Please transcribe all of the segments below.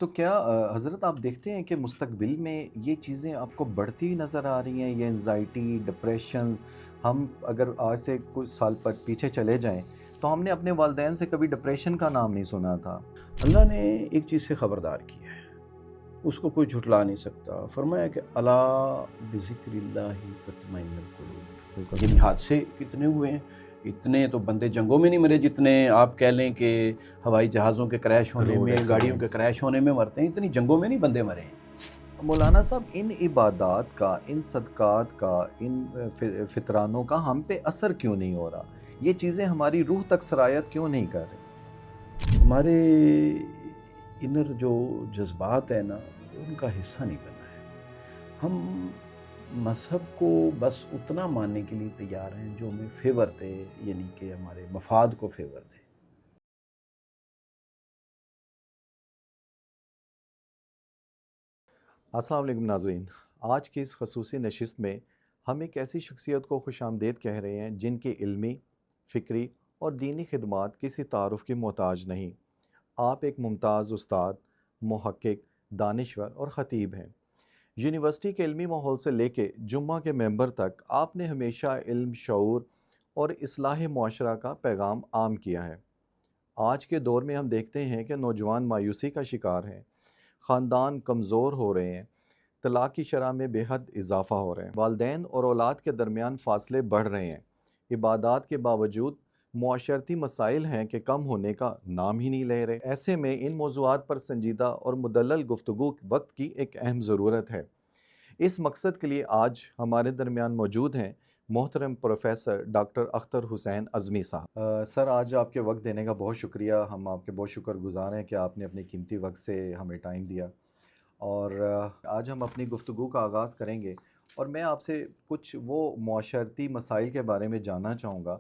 تو کیا حضرت آپ دیکھتے ہیں کہ مستقبل میں یہ چیزیں آپ کو بڑھتی ہوئی نظر آ رہی ہیں، یہ انزائٹی، ڈپریشنز؟ ہم اگر آج سے کچھ سال پر پیچھے چلے جائیں تو ہم نے اپنے والدین سے کبھی ڈپریشن کا نام نہیں سنا تھا۔ اللہ نے ایک چیز سے خبردار کیا ہے، اس کو کوئی جھٹلا نہیں سکتا۔ فرمایا کہ الا بذکر اللہ تطمئن القلوب۔ یعنی حادثے کتنے ہوئے ہیں، اتنے تو بندے جنگوں میں نہیں مرے جتنے آپ کہہ لیں کہ ہوائی جہازوں کے کریش ہونے روڈ میں، گاڑیوں کے ایکسیڈنٹس۔ کریش ہونے میں مرتے ہیں، اتنی جنگوں میں نہیں بندے مرے ہیں۔ مولانا صاحب، ان عبادات کا، ان صدقات کا، ان فطرانوں کا ہم پہ اثر کیوں نہیں ہو رہا؟ یہ چیزیں ہماری روح تک سرایت کیوں نہیں کر رہی؟ ہمارے انر جو جذبات ہیں نا، ان کا حصہ نہیں بنا ہے۔ ہم مذہب کو بس اتنا ماننے کے لیے تیار ہیں جو ہمیں فیور دے، یعنی کہ ہمارے مفاد کو فیور دے۔ السلام علیکم ناظرین، آج کی اس خصوصی نشست میں ہم ایک ایسی شخصیت کو خوش آمدید کہہ رہے ہیں جن کی علمی، فکری اور دینی خدمات کسی تعارف کی محتاج نہیں۔ آپ ایک ممتاز استاد، محقق، دانشور اور خطیب ہیں۔ یونیورسٹی کے علمی ماحول سے لے کے جمعہ کے ممبر تک آپ نے ہمیشہ علم، شعور اور اصلاح معاشرہ کا پیغام عام کیا ہے۔ آج کے دور میں ہم دیکھتے ہیں کہ نوجوان مایوسی کا شکار ہیں، خاندان کمزور ہو رہے ہیں، طلاق کی شرح میں بے حد اضافہ ہو رہے ہیں، والدین اور اولاد کے درمیان فاصلے بڑھ رہے ہیں۔ عبادات کے باوجود معاشرتی مسائل ہیں کہ کم ہونے کا نام ہی نہیں لے رہے۔ ایسے میں ان موضوعات پر سنجیدہ اور مدلل گفتگو وقت کی ایک اہم ضرورت ہے۔ اس مقصد کے لیے آج ہمارے درمیان موجود ہیں محترم پروفیسر ڈاکٹر اختر حسین اعظمی صاحب۔ سر، آج آپ کے وقت دینے کا بہت شکریہ، ہم آپ کے بہت شکر گزار ہیں کہ آپ نے اپنے قیمتی وقت سے ہمیں ٹائم دیا، اور آج ہم اپنی گفتگو کا آغاز کریں گے، اور میں آپ سے کچھ وہ معاشرتی مسائل کے بارے میں جاننا چاہوں گا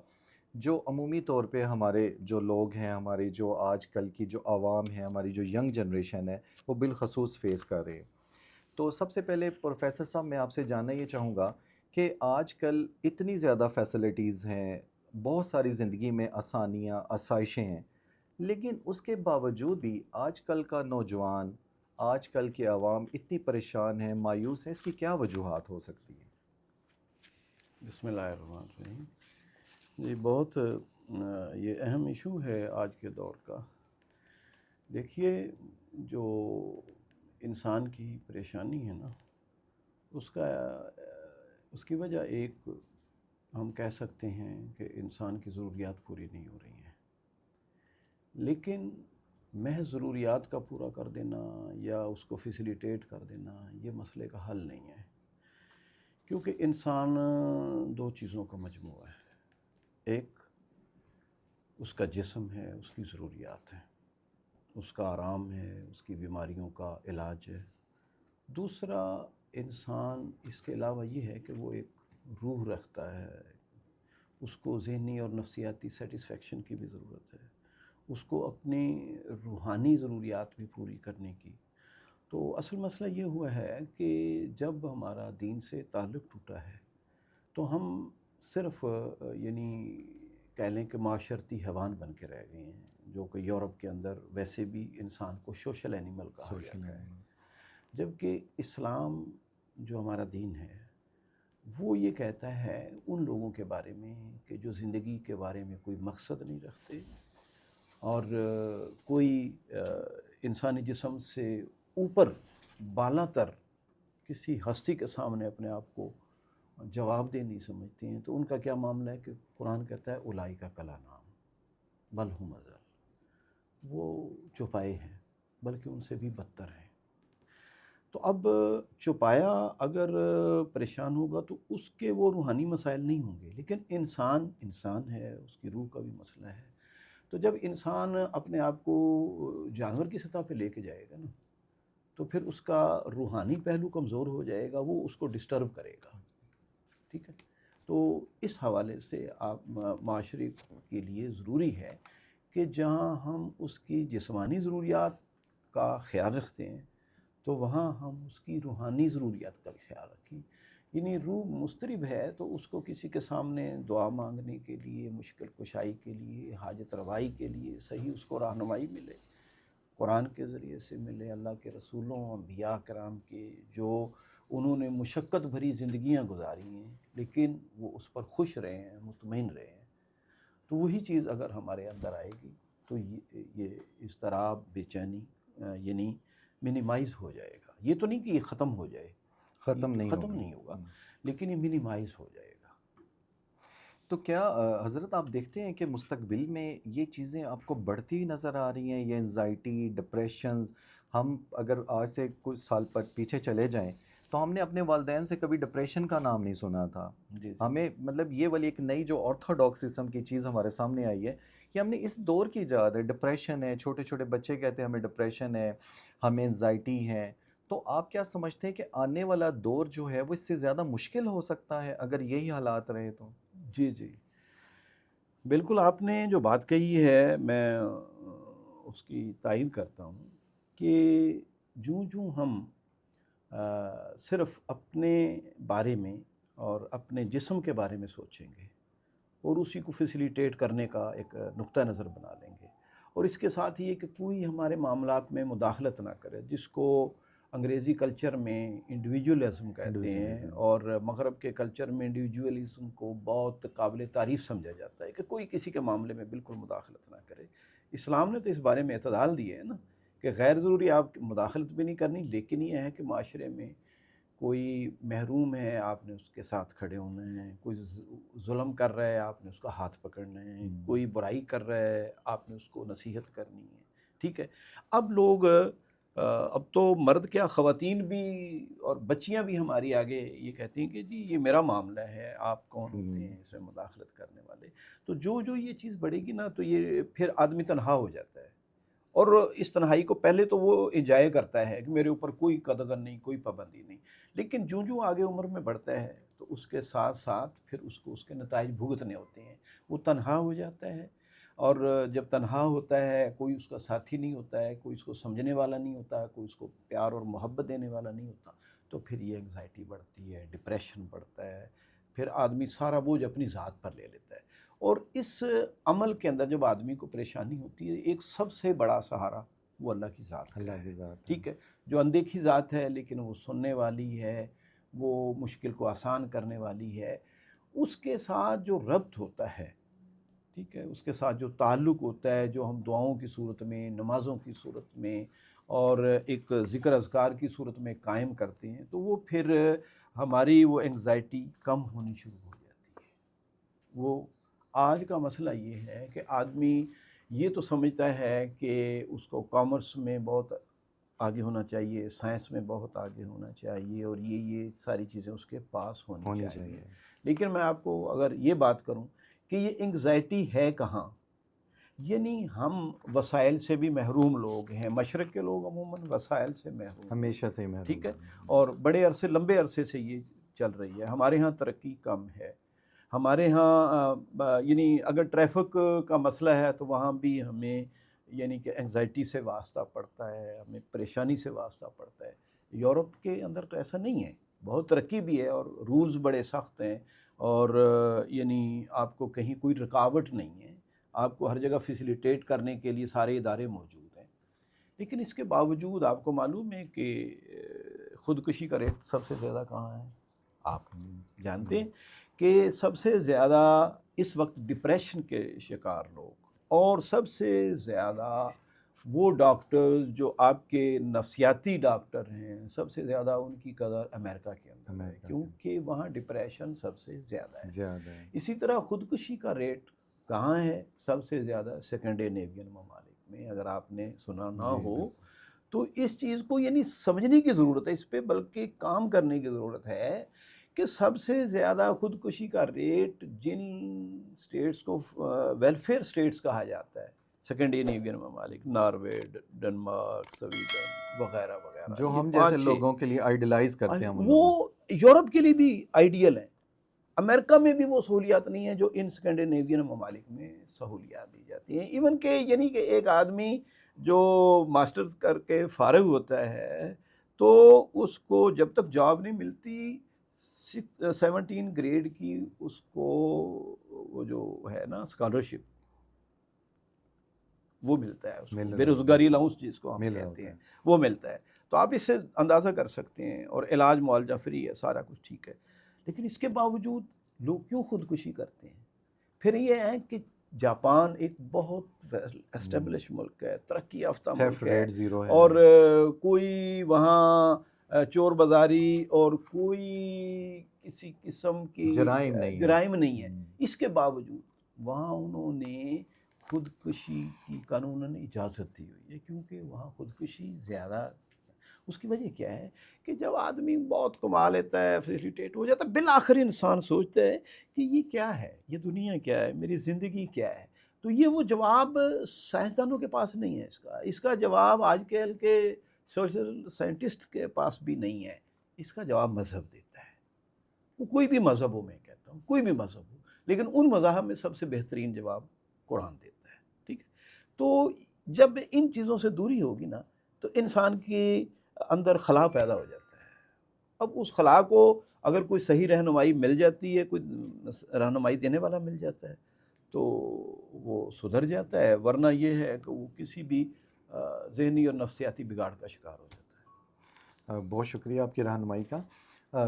جو عمومی طور پہ ہمارے جو لوگ ہیں، ہماری جو آج کل کی جو عوام ہے، ہماری جو ینگ جنریشن ہے، وہ بالخصوص فیس کر رہے ہیں۔ تو سب سے پہلے پروفیسر صاحب، میں آپ سے جاننا یہ چاہوں گا کہ آج کل اتنی زیادہ فیسلٹیز ہیں، بہت ساری زندگی میں آسانیاں، آسائشیں ہیں، لیکن اس کے باوجود بھی آج کل کا نوجوان، آج کل کی عوام اتنی پریشان ہے، مایوس ہے، اس کی کیا وجوہات ہو سکتی ہیں؟ بسم اللہ الرحمن الرحیم۔ یہ بہت یہ اہم ایشو ہے آج کے دور کا۔ دیکھیے، جو انسان کی پریشانی ہے نا، اس کی وجہ ایک ہم کہہ سکتے ہیں کہ انسان کی ضروریات پوری نہیں ہو رہی ہیں، لیکن محض ضروریات کا پورا کر دینا یا اس کو فیسیلیٹیٹ کر دینا یہ مسئلے کا حل نہیں ہے، کیونکہ انسان دو چیزوں کا مجموعہ ہے۔ ایک اس کا جسم ہے، اس کی ضروریات ہیں، اس کا آرام ہے، اس کی بیماریوں کا علاج ہے۔ دوسرا، انسان اس کے علاوہ یہ ہے کہ وہ ایک روح رکھتا ہے، اس کو ذہنی اور نفسیاتی سیٹسفیکشن کی بھی ضرورت ہے، اس کو اپنی روحانی ضروریات بھی پوری کرنے کی۔ تو اصل مسئلہ یہ ہوا ہے کہ جب ہمارا دین سے تعلق ٹوٹا ہے تو ہم صرف یعنی کہہ لیں کہ معاشرتی حیوان بن کے رہ گئے ہیں، جو کہ یورپ کے اندر ویسے بھی انسان کو سوشل اینیمل کہا جاتا ہے، جبکہ اسلام جو ہمارا دین ہے وہ یہ کہتا ہے ان لوگوں کے بارے میں کہ جو زندگی کے بارے میں کوئی مقصد نہیں رکھتے اور کوئی انسانی جسم سے اوپر بالا تر کسی ہستی کے سامنے اپنے آپ کو جواب دہ نہیں سمجھتے ہیں، تو ان کا کیا معاملہ ہے کہ قرآن کہتا ہے اولئک کا کلا نام بل ہم اضل، وہ چوپائے ہیں بلکہ ان سے بھی بدتر ہیں۔ تو اب چوپایا اگر پریشان ہوگا تو اس کے وہ روحانی مسائل نہیں ہوں گے، لیکن انسان ہے، اس کی روح کا بھی مسئلہ ہے۔ تو جب انسان اپنے آپ کو جانور کی سطح پہ لے کے جائے گا نا، تو پھر اس کا روحانی پہلو کمزور ہو جائے گا، وہ اس کو ڈسٹرب کرے گا، ٹھیک ہے؟ تو اس حوالے سے آپ معاشرے کے لیے ضروری ہے کہ جہاں ہم اس کی جسمانی ضروریات کا خیال رکھتے ہیں تو وہاں ہم اس کی روحانی ضروریات کا بھی خیال رکھیں۔ یعنی روح مضطرب ہے تو اس کو کسی کے سامنے دعا مانگنے کے لیے، مشکل کشائی کے لیے، حاجت روائی کے لیے صحیح اس کو رہنمائی ملے، قرآن کے ذریعے سے ملے، اللہ کے رسولوں انبیاء کرام کے جو انہوں نے مشقت بھری زندگیاں گزاری ہیں لیکن وہ اس پر خوش رہے ہیں، مطمئن رہے ہیں، تو وہی چیز اگر ہمارے اندر آئے گی تو یہ اضطراب، بے چینی یعنی منیمائز ہو جائے گا. یہ تو نہیں کہ یہ ختم ہو جائے، ختم نہیں ختم ہوگا. نہیں ہوگا لیکن یہ منیمائز ہو جائے گا. تو کیا حضرت آپ دیکھتے ہیں کہ مستقبل میں یہ چیزیں آپ کو بڑھتی ہوئی نظر آ رہی ہیں، یہ انزائٹی، ڈپریشنز؟ ہم اگر آج سے کچھ سال پر پیچھے چلے جائیں تو ہم نے اپنے والدین سے کبھی ڈپریشن کا نام نہیں سنا تھا. جی ہمیں مطلب یہ والی ایک نئی جو آرتھوڈاکس قسم کی چیز ہمارے سامنے آئی ہے کہ ہم نے اس دور کی ایجاد ہے. ڈپریشن ہے، چھوٹے چھوٹے بچے کہتے ہیں ہمیں ڈپریشن ہے، ہمیں انزائٹی ہے. تو آپ کیا سمجھتے ہیں کہ آنے والا دور جو ہے وہ اس سے زیادہ مشکل ہو سکتا ہے اگر یہی حالات رہے تو؟ جی جی بالکل، آپ نے جو بات کہی ہے میں اس کی تائید کرتا ہوں کہ جوں جوں ہم صرف اپنے بارے میں اور اپنے جسم کے بارے میں سوچیں گے اور اسی کو فیسیلیٹیٹ کرنے کا ایک نقطہ نظر بنا لیں گے، اور اس کے ساتھ یہ کہ کوئی ہمارے معاملات میں مداخلت نہ کرے، جس کو انگریزی کلچر میں انڈیویجولزم کہتے ہیں اور مغرب کے کلچر میں انڈیویجولزم کو بہت قابل تعریف سمجھا جاتا ہے کہ کوئی کسی کے معاملے میں بالکل مداخلت نہ کرے. اسلام نے تو اس بارے میں اعتدال دیے ہے نا کہ غیر ضروری آپ مداخلت بھی نہیں کرنی، لیکن یہ ہے کہ معاشرے میں کوئی محروم ہے آپ نے اس کے ساتھ کھڑے ہونا ہے، کوئی ظلم کر رہا ہے آپ نے اس کا ہاتھ پکڑنا ہے، کوئی برائی کر رہا ہے آپ نے اس کو نصیحت کرنی ہے. ٹھیک ہے، اب لوگ اب تو مرد کیا، خواتین بھی اور بچیاں بھی ہماری آگے یہ کہتی ہیں کہ جی یہ میرا معاملہ ہے، آپ کون ہوتے ہیں اس میں مداخلت کرنے والے. تو جو یہ چیز بڑھے گی نا تو یہ پھر آدمی تنہا ہو جاتا ہے، اور اس تنہائی کو پہلے تو وہ انجوائے کرتا ہے کہ میرے اوپر کوئی قدغن نہیں، کوئی پابندی نہیں، لیکن جوں جوں آگے عمر میں بڑھتا ہے تو اس کے ساتھ ساتھ پھر اس کو اس کے نتائج بھگتنے ہوتے ہیں. وہ تنہا ہو جاتا ہے، اور جب تنہا ہوتا ہے کوئی اس کا ساتھی نہیں ہوتا ہے، کوئی اس کو سمجھنے والا نہیں ہوتا، کوئی اس کو پیار اور محبت دینے والا نہیں ہوتا، تو پھر یہ انگزائٹی بڑھتی ہے، ڈپریشن بڑھتا ہے، پھر آدمی سارا بوجھ اپنی ذات پر لے لیتا ہے. اور اس عمل کے اندر جب آدمی کو پریشانی ہوتی ہے، ایک سب سے بڑا سہارا وہ اللہ کی ذات کا اللہ ہے. کی ذات. ٹھیک ہے، جو اندیکھی ذات ہے لیکن وہ سننے والی ہے، وہ مشکل کو آسان کرنے والی ہے. اس کے ساتھ جو ربط ہوتا ہے، ٹھیک ہے، اس کے ساتھ جو تعلق ہوتا ہے، جو ہم دعاؤں کی صورت میں، نمازوں کی صورت میں اور ایک ذکر اذکار کی صورت میں قائم کرتے ہیں، تو وہ پھر ہماری وہ انگزائٹی کم ہونی شروع ہو جاتی ہے. وہ آج کا مسئلہ یہ ہے کہ آدمی یہ تو سمجھتا ہے کہ اس کو کامرس میں بہت آگے ہونا چاہیے، سائنس میں بہت آگے ہونا چاہیے، اور یہ ساری چیزیں اس کے پاس ہونی چاہیے. لیکن میں آپ کو اگر یہ بات کروں کہ یہ انگزائٹی ہے کہاں، یعنی ہم وسائل سے بھی محروم لوگ ہیں. مشرق کے لوگ عموماً وسائل سے محروم ہیں، ہمیشہ سے محروم. ٹھیک ہے، اور بڑے عرصے، لمبے عرصے سے یہ چل رہی ہے. ہمارے ہاں ترقی کم ہے، ہمارے ہاں یعنی اگر ٹریفک کا مسئلہ ہے تو وہاں بھی ہمیں یعنی کہ انگزائٹی سے واسطہ پڑتا ہے، ہمیں پریشانی سے واسطہ پڑتا ہے. یورپ کے اندر تو ایسا نہیں ہے، بہت ترقی بھی ہے اور رولز بڑے سخت ہیں، اور یعنی آپ کو کہیں کوئی رکاوٹ نہیں ہے، آپ کو ہر جگہ فیسیلیٹیٹ کرنے کے لیے سارے ادارے موجود ہیں. لیکن اس کے باوجود آپ کو معلوم ہے کہ خودکشی کا ریٹ سب سے زیادہ کہاں ہے؟ آپ جانتے ہیں کہ سب سے زیادہ اس وقت ڈپریشن کے شکار لوگ، اور سب سے زیادہ وہ ڈاکٹرز جو آپ کے نفسیاتی ڈاکٹر ہیں، سب سے زیادہ ان کی قدر امریکہ کے اندر ہے، کیونکہ وہاں ڈپریشن سب سے زیادہ ہے. اسی طرح خودکشی کا ریٹ کہاں ہے؟ سب سے زیادہ اسکینڈینیوین ممالک میں. اگر آپ نے سنا نہ ہو تو اس چیز کو یعنی سمجھنے کی ضرورت ہے، اس پہ بلکہ کام کرنے کی ضرورت ہے کہ سب سے زیادہ خودکشی کا ریٹ جن سٹیٹس کو ویلفیئر سٹیٹس کہا جاتا ہے، اسکینڈینیوین ممالک، ناروے، ڈنمارک، سویڈن وغیرہ وغیرہ، جو ہم جیسے لوگوں کے لیے آئیڈیلائز کرتے ہیں، وہ یورپ کے لیے بھی آئیڈیل ہیں. امریکہ میں بھی وہ سہولیات نہیں ہیں جو ان اسکینڈینیوین ممالک میں سہولیات دی جاتی ہیں. ایون کہ یعنی کہ ایک آدمی جو ماسٹرز کر کے فارغ ہوتا ہے تو اس کو جب تک جاب نہیں ملتی 17 گریڈ کی اس کو وہ جو ہے نا اسکالرشپ، وہ ملتا ہے اس کو، مل رہا بے روزگاری الاؤنس جس کو ہم مل رہا کہتے ہوتا ہیں ہے۔ وہ ملتا ہے۔ تو آپ اس سے اندازہ کر سکتے ہیں، اور علاج معالجہ فری ہے، سارا کچھ ٹھیک ہے، لیکن اس کے باوجود لوگ کیوں خودکشی کرتے ہیں؟ پھر یہ ہے کہ جاپان ایک بہت اسٹیبلش ملک ہے، ترقی یافتہ تھیفٹ ملک ہے، ریٹ زیرو ہے، اور کوئی وہاں چور بازاری اور کوئی کسی قسم کی جرائم نہیں ہے۔ جرائم نہیں ہے، اس کے باوجود وہاں انہوں نے خودکشی کی قانوناً اجازت دی ہوئی ہے، کیونکہ وہاں خودکشی زیادہ۔ اس کی وجہ کیا ہے کہ جب آدمی بہت کما لیتا ہے، فیسیلیٹیٹ ہو جاتا ہے، بالآخر انسان سوچتا ہے کہ یہ کیا ہے، یہ دنیا کیا ہے، میری زندگی کیا ہے۔ تو یہ وہ جواب سائنسدانوں کے پاس نہیں ہے، اس کا جواب آج کل کے سوشل سائنٹسٹ کے پاس بھی نہیں ہے۔ اس کا جواب مذہب دیتا ہے، وہ کوئی بھی مذہب ہو، میں کہتا ہوں کوئی بھی مذہب ہو، لیکن ان مذاہب میں سب سے بہترین جواب قرآن دیتا ہے، ٹھیک ہے۔ تو جب ان چیزوں سے دوری ہوگی نا، تو انسان کے اندر خلا پیدا ہو جاتا ہے۔ اب اس خلا کو اگر کوئی صحیح رہنمائی مل جاتی ہے، کوئی رہنمائی دینے والا مل جاتا ہے، تو وہ سدھر جاتا ہے، ورنہ یہ ہے کہ وہ کسی بھی ذہنی اور نفسیاتی بگاڑ کا شکار ہو جاتا ہے۔ بہت شکریہ آپ کی رہنمائی کا۔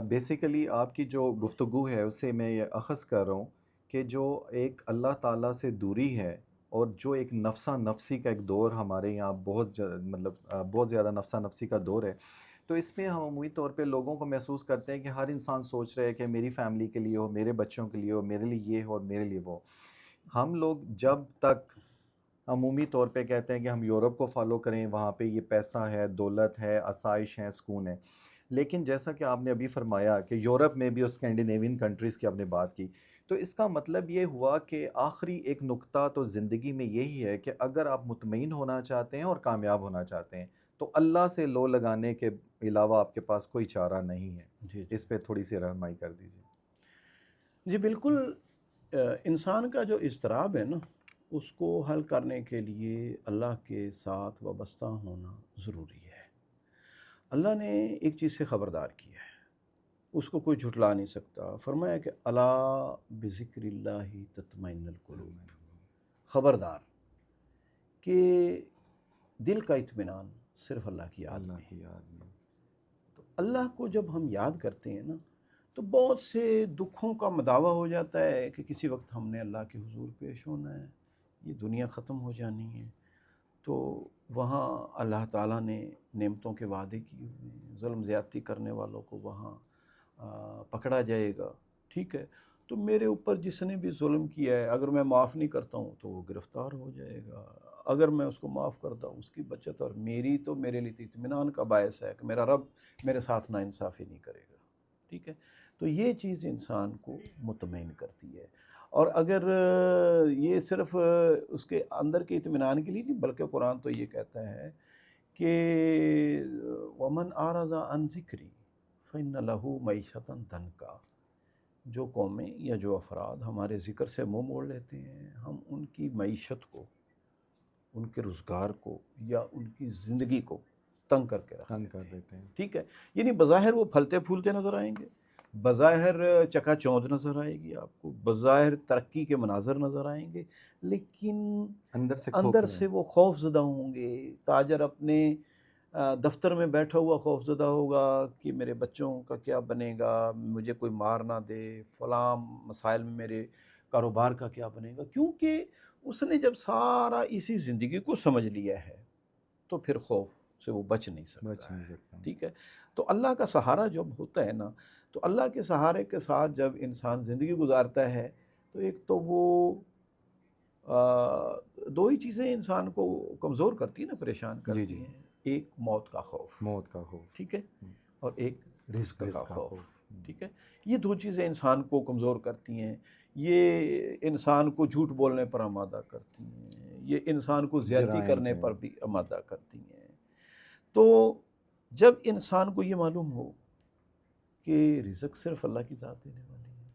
بیسیکلی آپ کی جو گفتگو ہے اس سے میں یہ اخذ کر رہا ہوں کہ جو ایک اللہ تعالیٰ سے دوری ہے، اور جو ایک نفسہ نفسی کا ایک دور ہمارے یہاں بہت زیادہ نفسہ نفسی کا دور ہے، تو اس میں ہم عمومی طور پہ لوگوں کو محسوس کرتے ہیں کہ ہر انسان سوچ رہے ہے کہ میری فیملی کے لیے ہو، میرے بچوں کے لیے ہو، میرے لیے یہ ہو اور میرے لیے وہ۔ ہم لوگ جب تک عمومی طور پہ کہتے ہیں کہ ہم یورپ کو فالو کریں، وہاں پہ یہ پیسہ ہے، دولت ہے، آسائش ہے، سکون ہے، لیکن جیسا کہ آپ نے ابھی فرمایا کہ یورپ میں بھی اور اسکینڈینیوین کنٹریز کی آپ نے بات کی، تو اس کا مطلب یہ ہوا کہ آخری ایک نقطہ تو زندگی میں یہی ہے کہ اگر آپ مطمئن ہونا چاہتے ہیں اور کامیاب ہونا چاہتے ہیں تو اللہ سے لو لگانے کے علاوہ آپ کے پاس کوئی چارہ نہیں ہے۔ جی اس پہ تھوڑی سی رہنمائی کر دیجیے۔ جی بالکل، انسان کا جو اضطراب ہے نا، اس کو حل کرنے کے لیے اللہ کے ساتھ وابستہ ہونا ضروری ہے۔ اللہ نے ایک چیز سے خبردار کیا ہے، اس کو کوئی جھٹلا نہیں سکتا۔ فرمایا کہ الا بذکر اللہ تطمئن القلوب، خبردار کہ دل کا اطمینان صرف اللہ کی یاد میں ہے۔ تو اللہ کو جب ہم یاد کرتے ہیں نا، تو بہت سے دکھوں کا مداوع ہو جاتا ہے کہ کسی وقت ہم نے اللہ کے حضور پیش ہونا ہے، یہ دنیا ختم ہو جانی ہے، تو وہاں اللہ تعالیٰ نے نعمتوں کے وعدے کیے ہوئے ہیں، ظلم زیادتی کرنے والوں کو وہاں پکڑا جائے گا، ٹھیک ہے۔ تو میرے اوپر جس نے بھی ظلم کیا ہے، اگر میں معاف نہیں کرتا ہوں تو وہ گرفتار ہو جائے گا، اگر میں اس کو معاف کرتا ہوں اس کی بچت اور میری تو میرے لیے اطمینان کا باعث ہے کہ میرا رب میرے ساتھ ناانصافی نہیں کرے گا، ٹھیک ہے۔ تو یہ چیز انسان کو مطمئن کرتی ہے، اور اگر یہ صرف اس کے اندر کے اطمینان کے لیے نہیں، بلکہ قرآن تو یہ کہتا ہے کہ وَمَنْ أَعْرَضَ عَنْ ذِكْرِي فَإِنَّ لَهُ مَعِيشَةً ضَنْكًا، جو قومیں یا جو افراد ہمارے ذکر سے منہ موڑ لیتے ہیں، ہم ان کی معیشت کو، ان کے روزگار کو یا ان کی زندگی کو تنگ کر کے رکھ دیتے ہیں، ٹھیک ہے۔ یعنی بظاہر وہ پھلتے پھولتے نظر آئیں گے، بظاہر چکا چوندھ نظر آئے گی آپ کو، بظاہر ترقی کے مناظر نظر آئیں گے، لیکن اندر سے وہ خوف زدہ ہوں گے۔ تاجر اپنے دفتر میں بیٹھا ہوا خوف زدہ ہوگا کہ میرے بچوں کا کیا بنے گا، مجھے کوئی مار نہ دے، فلاں مسائل میں میرے کاروبار کا کیا بنے گا، کیونکہ اس نے جب سارا اسی زندگی کو سمجھ لیا ہے تو پھر خوف سے وہ بچ نہیں سکتا ہے، ٹھیک ہے۔ تو اللہ کا سہارا جب ہوتا ہے نا، تو اللہ کے سہارے کے ساتھ جب انسان زندگی گزارتا ہے، تو ایک تو وہ دو ہی چیزیں انسان کو کمزور کرتی ہیں نا، پریشان کرتی ہیں، ایک موت کا خوف، ٹھیک ہے، اور ایک رزق کا خوف، ٹھیک ہے۔ یہ دو چیزیں انسان کو کمزور کرتی ہیں، یہ انسان کو جھوٹ بولنے پر آمادہ کرتی ہیں، یہ انسان کو زیادتی کرنے پر بھی آمادہ کرتی ہیں۔ تو جب انسان کو یہ معلوم ہو کہ رزق صرف اللہ کی ذات دینے والی ہے،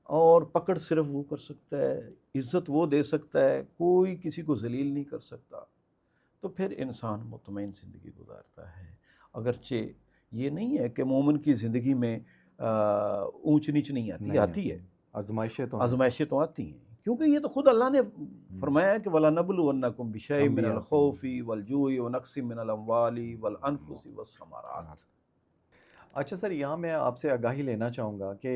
اور پکڑ صرف وہ کر سکتا ہے، عزت وہ دے سکتا ہے، کوئی کسی کو ذلیل نہیں کر سکتا، تو پھر انسان مطمئن زندگی گزارتا ہے۔ اگرچہ یہ نہیں ہے کہ مومن کی زندگی میں اونچ نیچ نہیں آتی ہے، آزمائشیں تو آتی ہیں، کیونکہ یہ تو خود اللہ نے فرمایا ہے کہ وَلَنَبْلُوَنَّكُمْ بِشَيْءٍ مِّنَ الْخَوْفِ وَالْجُوعِ وَنَقْصٍ مِّنَ الْأَمْوَالِ وَالْأَنفُسِ وَالثَّمَرَاتِ۔ اچھا سر، یہاں میں آپ سے آگاہی لینا چاہوں گا کہ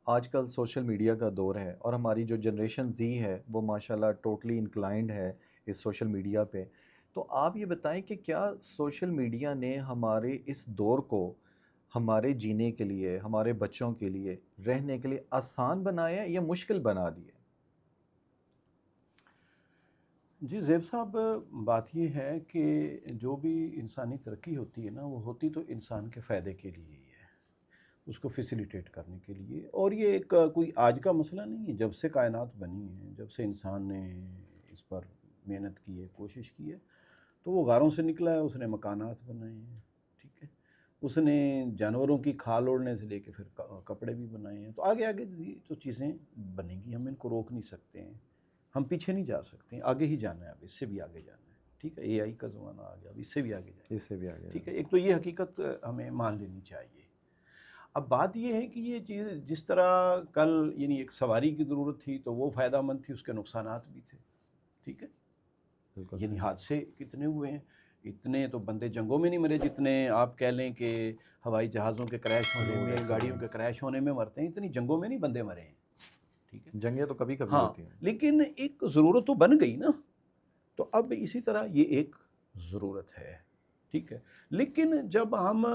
آج کل سوشل میڈیا کا دور ہے اور ہماری جو جنریشن زی ہے وہ ماشاءاللہ ٹوٹلی انکلائنڈ ہے اس سوشل میڈیا پہ. تو آپ یہ بتائیں کہ کیا سوشل میڈیا نے ہمارے اس دور کو ہمارے جینے کے لیے، ہمارے بچوں کے لیے رہنے کے لیے آسان بنایا ہے یا مشکل بنا دیا؟ جی زیب صاحب، بات یہ ہے کہ جو بھی انسانی ترقی ہوتی ہے نا، وہ ہوتی تو انسان کے فائدے کے لیے ہی ہے، اس کو فیسیلیٹیٹ کرنے کے لیے. اور یہ ایک کوئی آج کا مسئلہ نہیں ہے. جب سے کائنات بنی ہے، جب سے انسان نے اس پر محنت کی ہے، کوشش کی ہے، تو وہ غاروں سے نکلا ہے. اس نے مکانات بنائے ہیں، ٹھیک ہے، اس نے جانوروں کی کھال اوڑھنے سے لے کے پھر کپڑے بھی بنائے ہیں. تو آگے آگے جو چیزیں بنیں گی ہم ان کو روک نہیں سکتے ہیں، ہم پیچھے نہیں جا سکتے ہیں، آگے ہی جانا ہے. اب اس سے بھی آگے جانا ہے، ٹھیک ہے. اے آئی کا زمانہ آ گیا، اب اس سے بھی آگے جانا ہے، اس سے بھی آگے ٹھیک ہے. ایک تو یہ حقیقت ہمیں مان لینی چاہیے. اب بات یہ ہے کہ یہ چیز جس طرح کل یعنی ایک سواری کی ضرورت تھی تو وہ فائدہ مند تھی، اس کے نقصانات بھی تھے، ٹھیک ہے. بالکل یعنی صحیح. حادثے کتنے ہوئے ہیں، اتنے تو بندے جنگوں میں نہیں مرے جتنے آپ کہہ لیں کہ ہوائی جہازوں کے کریش ہونے روڈ میں، گاڑیوں کے ایکسیڈنٹس. کریش ہونے میں مرتے ہیں. اتنی جنگوں میں نہیں بندے مرے ہیں، ٹھیک ہے. جنگیں تو کبھی کبھی ہاں، ہوتی ہیں. لیکن ایک ضرورت تو بن گئی نا. تو اب اسی طرح یہ ایک ضرورت ہے، ٹھیک ہے. لیکن جب ہم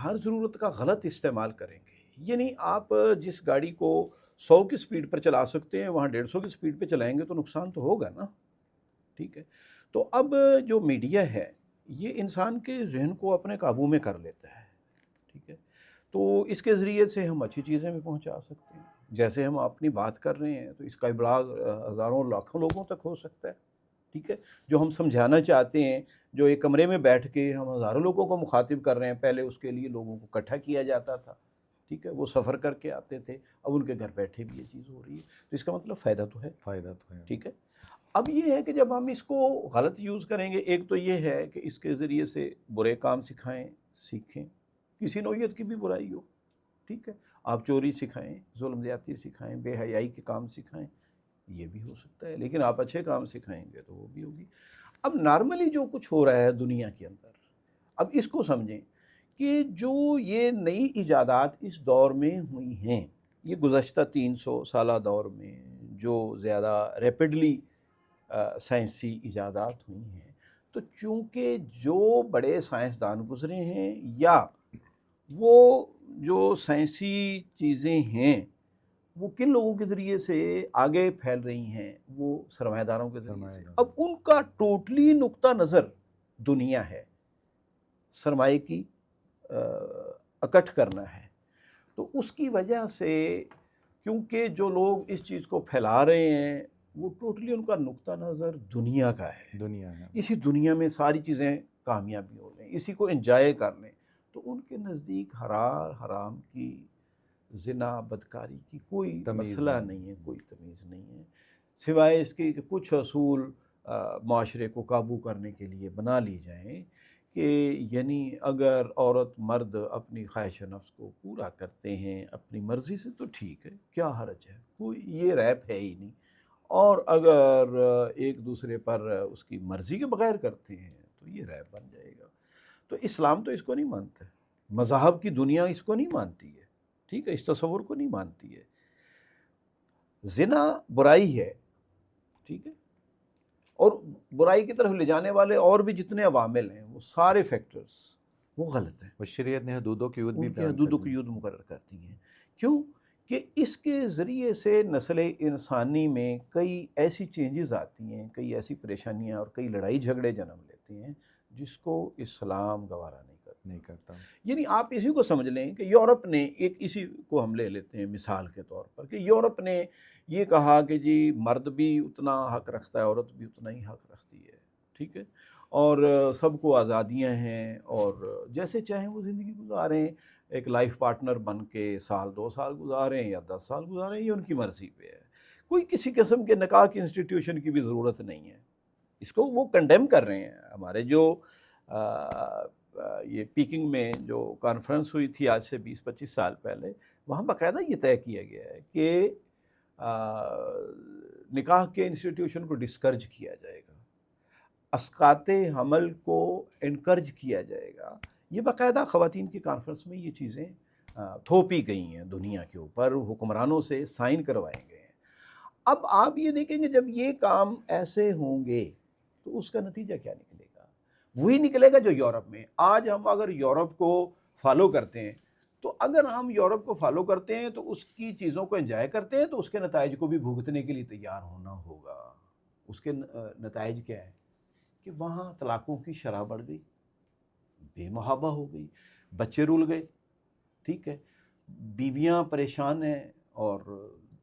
ہر ضرورت کا غلط استعمال کریں گے، یعنی آپ جس گاڑی کو 100 کی سپیڈ پر چلا سکتے ہیں وہاں 150 کی سپیڈ پہ چلائیں گے تو نقصان تو ہوگا نا، ٹھیک ہے. تو اب جو میڈیا ہے یہ انسان کے ذہن کو اپنے قابو میں کر لیتا ہے، ٹھیک ہے. تو اس کے ذریعے سے ہم اچھی چیزیں بھی پہنچا سکتے ہیں. جیسے ہم اپنی بات کر رہے ہیں تو اس کا ابلاغ ہزاروں لاکھوں لوگوں تک ہو سکتا ہے، ٹھیک ہے. جو ہم سمجھانا چاہتے ہیں، جو ایک کمرے میں بیٹھ کے ہم ہزاروں لوگوں کو مخاطب کر رہے ہیں، پہلے اس کے لیے لوگوں کو اکٹھا کیا جاتا تھا، ٹھیک ہے. وہ سفر کر کے آتے تھے، اب ان کے گھر بیٹھے بھی یہ چیز ہو رہی ہے. تو اس کا مطلب فائدہ تو ہے، فائدہ تو ہے. ٹھیک ہے. اب یہ ہے کہ جب ہم اس کو غلط یوز کریں گے، ایک تو یہ ہے کہ اس کے ذریعے سے برے کام سکھائیں، سیکھیں، کسی نوعیت کی بھی برائی ہو، ٹھیک ہے. آپ چوری سکھائیں، ظلم زیادتی سکھائیں، بے حیائی کے کام سکھائیں، یہ بھی ہو سکتا ہے. لیکن آپ اچھے کام سکھائیں گے تو وہ بھی ہوگی. اب نارملی جو کچھ ہو رہا ہے دنیا کے اندر، اب اس کو سمجھیں کہ جو یہ نئی ایجادات اس دور میں ہوئی ہیں، یہ گزشتہ 300 سالہ دور میں جو زیادہ ریپڈلی سائنسی ایجادات ہوئی ہیں، تو چونکہ جو بڑے سائنسدان گزرے ہیں یا وہ جو سائنسی چیزیں ہیں وہ کن لوگوں کے ذریعے سے آگے پھیل رہی ہیں، وہ سرمایہ داروں کے ذریعے سے. اب ان کا ٹوٹلی نقطہ نظر دنیا ہے، سرمایہ کی اکٹھ کرنا ہے. تو اس کی وجہ سے کیونکہ جو لوگ اس چیز کو پھیلا رہے ہیں وہ ٹوٹلی ان کا نقطہ نظر دنیا کا ہے. دنیا ہے. اسی دنیا میں ساری چیزیں کامیابی ہو لیں، اسی کو انجوائے کر لیں. تو ان کے نزدیک حرام کی، زنا، بدکاری کی کوئی مسئلہ نہیں ہے، کوئی تمیز نہیں ہے، سوائے اس کے کہ کچھ اصول معاشرے کو قابو کرنے کے لیے بنا لی جائیں کہ یعنی اگر عورت مرد اپنی خواہش نفس کو پورا کرتے ہیں اپنی مرضی سے تو ٹھیک ہے، کیا حرج ہے، کوئی یہ ریپ ہے ہی نہیں. اور اگر ایک دوسرے پر اس کی مرضی کے بغیر کرتے ہیں تو یہ ریپ بن جائے گا. تو اسلام تو اس کو نہیں مانتا ہے، مذاہب کی دنیا اس کو نہیں مانتی ہے، ٹھیک ہے، اس تصور کو نہیں مانتی ہے. زنا برائی ہے، ٹھیک ہے، اور برائی کی طرف لے جانے والے اور بھی جتنے عوامل ہیں وہ سارے فیکٹرز وہ غلط ہیں. اور شریعت نے حدود و قیود بھی ان کی بیان حدود و کر دی. قیود مقرر کرتی ہیں. کیوں کہ اس کے ذریعے سے نسل انسانی میں کئی ایسی چینجز آتی ہیں، کئی ایسی پریشانیاں اور کئی لڑائی جھگڑے جنم لیتے ہیں جس کو اسلام گوارا نہیں کرتا. یعنی آپ اسی کو سمجھ لیں کہ یورپ نے ایک، اسی کو ہم لے لیتے ہیں مثال کے طور پر، کہ یورپ نے یہ کہا کہ جی مرد بھی اتنا حق رکھتا ہے، عورت بھی اتنا ہی حق رکھتی ہے، ٹھیک ہے، اور سب کو آزادیاں ہیں اور جیسے چاہیں وہ زندگی گزاریں، ایک لائف پارٹنر بن کے 1-2 سال گزاریں یا 10 سال گزاریں، یہ ان کی مرضی پہ ہے. کوئی کسی قسم کے نکاح کی انسٹیٹیوشن کی بھی ضرورت نہیں ہے. اس کو وہ کنڈیم کر رہے ہیں. ہمارے جو یہ پیکنگ میں جو کانفرنس ہوئی تھی آج سے 20-25 سال پہلے، وہاں باقاعدہ یہ طے کیا گیا ہے کہ نکاح کے انسٹیٹیوشن کو ڈسکرج کیا جائے گا، اسقاط حمل کو انکرج کیا جائے گا. یہ باقاعدہ خواتین کی کانفرنس میں یہ چیزیں تھوپی گئی ہیں دنیا کے اوپر، حکمرانوں سے سائن کروائے گئے ہیں. اب آپ یہ دیکھیں گے جب یہ کام ایسے ہوں گے تو اس کا نتیجہ کیا نکلے گا؟ وہی نکلے گا جو یورپ میں. آج ہم اگر یورپ کو فالو کرتے ہیں تو اگر ہم یورپ کو فالو کرتے ہیں تو اس کی چیزوں کو انجوائے کرتے ہیں تو اس کے نتائج کو بھی بھگتنے کے لیے تیار ہونا ہوگا. اس کے نتائج کیا ہے کہ وہاں طلاقوں کی شرح بڑھ گئی، بے محابہ ہو گئی، بچے رول گئے، ٹھیک ہے، بیویاں پریشان ہیں اور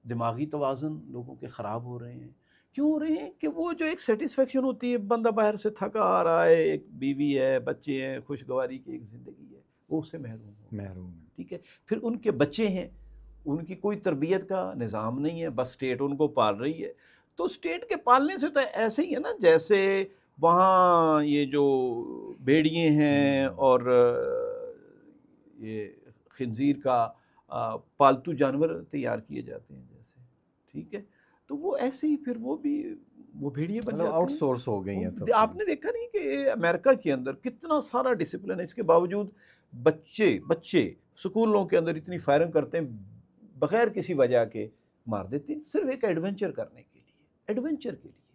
دماغی توازن لوگوں کے خراب ہو رہے ہیں. کیوں ہو رہے ہیں؟ کہ وہ جو ایک سیٹسفیکشن ہوتی ہے، بندہ باہر سے تھکا آ رہا ہے، ایک بیوی ہے، بچے ہیں، خوشگواری کی ایک زندگی ہے، وہ اس سے محروم محروم ہے. ٹھیک ہے. پھر ان کے بچے ہیں، ان کی کوئی تربیت کا نظام نہیں ہے، بس اسٹیٹ ان کو پال رہی ہے. تو اسٹیٹ کے پالنے سے تو ایسے ہی ہے نا جیسے وہاں یہ جو بھیڑیے ہیں اور یہ خنزیر کا پالتو جانور تیار کیے جاتے ہیں جیسے، ٹھیک ہے، تو وہ ایسے ہی پھر وہ بھی وہ بھیڑیے بن جاتے آؤٹ ہیں. سورس ہو گئی ہیں سب. آپ نے دیکھا نہیں کہ امریکہ کے اندر کتنا سارا ڈسپلن ہے، اس کے باوجود بچے سکولوں کے اندر اتنی فائرنگ کرتے ہیں بغیر کسی وجہ کے، مار دیتے ہیں صرف ایک ایڈونچر کرنے کے لیے، ایڈونچر کے لیے.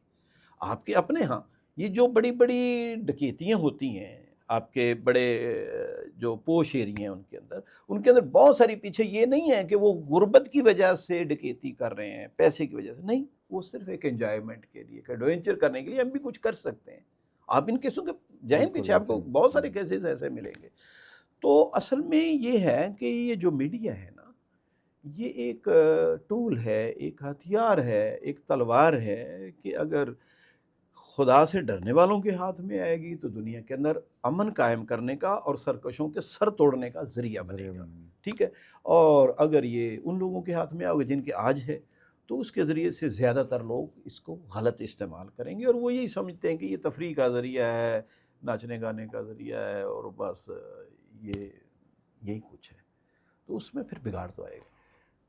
آپ کے اپنے ہاں یہ جو بڑی بڑی ڈکیتیاں ہوتی ہیں، آپ کے بڑے جو پوش ایریے ہیں ان کے اندر بہت ساری پیچھے یہ نہیں ہے کہ وہ غربت کی وجہ سے ڈکیتی کر رہے ہیں، پیسے کی وجہ سے نہیں، وہ صرف ایک انجوائمنٹ کے لیے، ایک ایڈونچر کرنے کے لیے ہم بھی کچھ کر سکتے ہیں. آپ ان کیسوں کے جائیں پیچھے، آپ کو بہت سارے کیسز ایسے ملیں گے. تو اصل میں یہ ہے کہ یہ جو میڈیا ہے نا، یہ ایک ٹول ہے، ایک ہتھیار ہے، ایک تلوار ہے کہ اگر خدا سے ڈرنے والوں کے ہاتھ میں آئے گی تو دنیا کے اندر امن قائم کرنے کا اور سرکشوں کے سر توڑنے کا ذریعہ بنے گا، ٹھیک ہے. اور اگر یہ ان لوگوں کے ہاتھ میں آئے جن کے آج ہے تو اس کے ذریعے سے زیادہ تر لوگ اس کو غلط استعمال کریں گے، اور وہ یہی سمجھتے ہیں کہ یہ تفریح کا ذریعہ ہے، ناچنے گانے کا ذریعہ ہے، اور بس یہی کچھ ہے. تو اس میں پھر بگاڑ تو آئے گا.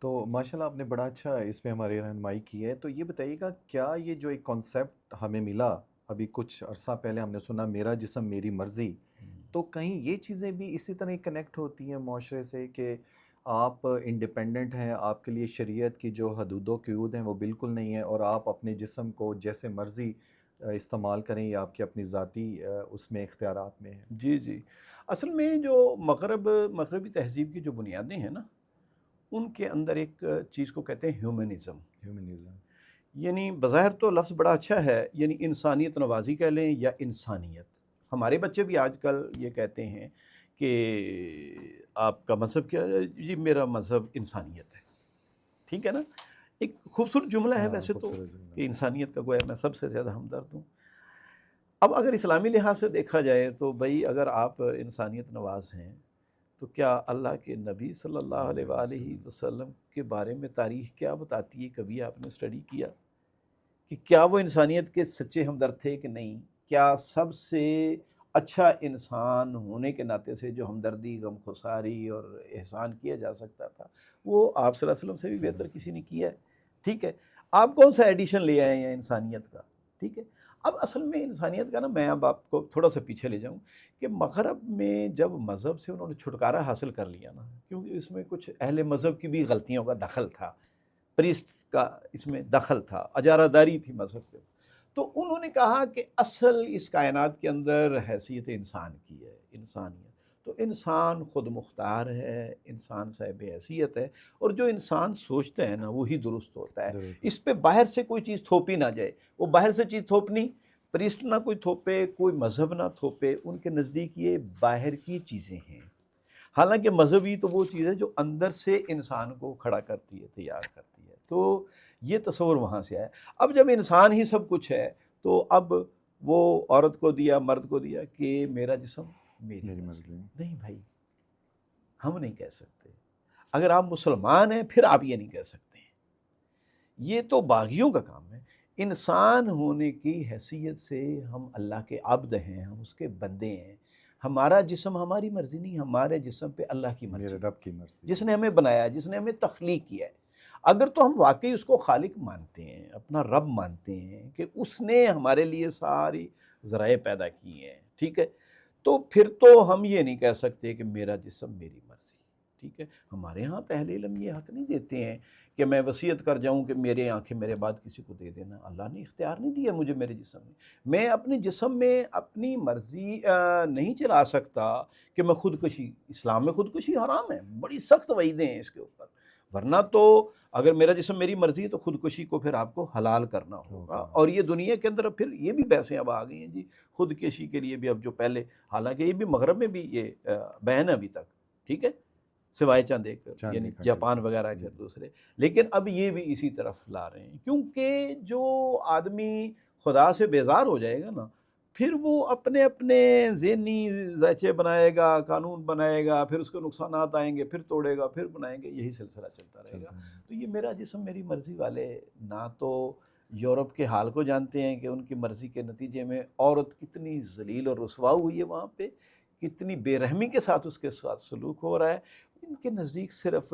تو ماشاءاللہ آپ نے بڑا اچھا اس پہ ہماری رہنمائی کی ہے. تو یہ بتائیے گا کیا یہ جو ایک کانسیپٹ ہمیں ملا ابھی کچھ عرصہ پہلے ہم نے سنا میرا جسم میری مرضی، تو کہیں یہ چیزیں بھی اسی طرح کنیکٹ ہوتی ہیں معاشرے سے کہ آپ انڈیپینڈنٹ ہیں، آپ کے لیے شریعت کی جو حدود و قیود ہیں وہ بالکل نہیں ہیں، اور آپ اپنے جسم کو جیسے مرضی استعمال کریں، یا آپ کی اپنی ذاتی اس میں اختیارات میں ہیں؟ جی اصل میں جو مغربی تہذیب کی جو بنیادیں ہیں نا، ان کے اندر ایک چیز کو کہتے ہیں ہیومنزم. یعنی بظاہر تو لفظ بڑا اچھا ہے، یعنی انسانیت نوازی کہہ لیں یا انسانیت. ہمارے بچے بھی آج کل یہ کہتے ہیں کہ آپ کا مذہب کیا ہے؟ جی میرا مذہب انسانیت ہے. ٹھیک ہے نا، ایک خوبصورت جملہ ہے ویسے تو کہ انسانیت کا گویا میں سب سے زیادہ ہمدرد ہوں. اب اگر اسلامی لحاظ سے دیکھا جائے تو بھائی اگر آپ انسانیت نواز ہیں تو کیا اللہ کے نبی صلی اللہ علیہ وآلہ وسلم کے بارے میں تاریخ کیا بتاتی ہے؟ کبھی آپ نے اسٹڈی کیا کہ کیا وہ انسانیت کے سچے ہمدرد تھے کہ نہیں؟ کیا سب سے اچھا انسان ہونے کے ناطے سے جو ہمدردی، غمخساری اور احسان کیا جا سکتا تھا وہ آپ صلی اللہ علیہ وسلم سے بھی بہتر کسی نے کیا ہے. ٹھیک ہے، آپ کون سا ایڈیشن لے آئے ہیں انسانیت کا؟ ٹھیک ہے. اب اصل میں انسانیت کا نا، میں اب آپ کو تھوڑا سا پیچھے لے جاؤں کہ مغرب میں جب مذہب سے انہوں نے چھٹکارا حاصل کر لیا نا، کیونکہ اس میں کچھ اہل مذہب کی بھی غلطیوں کا دخل تھا، پریسٹس کا اس میں دخل تھا، اجارہ داری تھی مذہب کے، تو انہوں نے کہا کہ اصل اس کائنات کے اندر حیثیت انسان کی ہے، انسانیت. تو انسان خود مختار ہے، انسان صاحب حیثیت ہے، اور جو انسان سوچتا ہے نا وہی درست ہوتا ہے. اس پہ باہر سے کوئی چیز تھوپی نہ جائے. وہ باہر سے چیز تھوپنی، پریسٹ نہ کوئی تھوپے، کوئی مذہب نہ تھوپے، ان کے نزدیک یہ باہر کی چیزیں ہیں. حالانکہ مذہبی تو وہ چیز ہے جو اندر سے انسان کو کھڑا کرتی ہے، تیار کرتی ہے. تو یہ تصور وہاں سے آیا. اب جب انسان ہی سب کچھ ہے تو اب وہ عورت کو دیا، مرد کو دیا کہ میرا جسم میری مرضی. نہیں بھائی، ہم نہیں کہہ سکتے. اگر آپ مسلمان ہیں پھر آپ یہ نہیں کہہ سکتے ہیں. یہ تو باغیوں کا کام ہے. انسان ہونے کی حیثیت سے ہم اللہ کے عبد ہیں، ہم اس کے بندے ہیں. ہمارا جسم ہماری مرضی نہیں، ہمارے جسم پہ اللہ کی مرضی، میرے رب کی مرضی، جس نے ہمیں بنایا، جس نے ہمیں تخلیق کیا ہے. اگر تو ہم واقعی اس کو خالق مانتے ہیں، اپنا رب مانتے ہیں کہ اس نے ہمارے لیے ساری ذرائع پیدا کی ہیں، ٹھیک ہے، تو پھر تو ہم یہ نہیں کہہ سکتے کہ میرا جسم میری مرضی، ٹھیک ہے۔ ہمارے ہاں اہل علم یہ حق نہیں دیتے ہیں کہ میں وصیت کر جاؤں کہ میرے آنکھیں میرے بعد کسی کو دے دینا، اللہ نے اختیار نہیں دیا مجھے میرے جسم میں اپنے جسم میں اپنی مرضی نہیں چلا سکتا کہ میں خودکشی، اسلام میں خودکشی حرام ہے، بڑی سخت وعیدیں ہیں اس کے اوپر، ورنہ تو اگر میرا جسم میری مرضی ہے تو خودکشی کو پھر آپ کو حلال کرنا ہوگا، اور یہ دنیا کے اندر پھر یہ بھی بحثیں اب آ گئی ہیں جی خودکشی کے لیے بھی، اب جو پہلے، حالانکہ یہ بھی مغرب میں بھی یہ بین ہے ابھی تک، ٹھیک ہے، سوائے چند ایک یعنی جاپان وغیرہ کے دوسرے، لیکن اب یہ بھی اسی طرف لا رہے ہیں، کیونکہ جو آدمی خدا سے بیزار ہو جائے گا نا، پھر وہ اپنے اپنے ذہنی ذائچے بنائے گا، قانون بنائے گا، پھر اس کو نقصانات آئیں گے، پھر توڑے گا، پھر بنائیں گے، یہی سلسلہ چلتا رہے گا۔ تو یہ میرا جسم میری مرضی والے نہ تو یورپ کے حال کو جانتے ہیں کہ ان کی مرضی کے نتیجے میں عورت کتنی ذلیل اور رسوا ہوئی ہے وہاں پہ، کتنی بے رحمی کے ساتھ اس کے ساتھ سلوک ہو رہا ہے، ان کے نزدیک صرف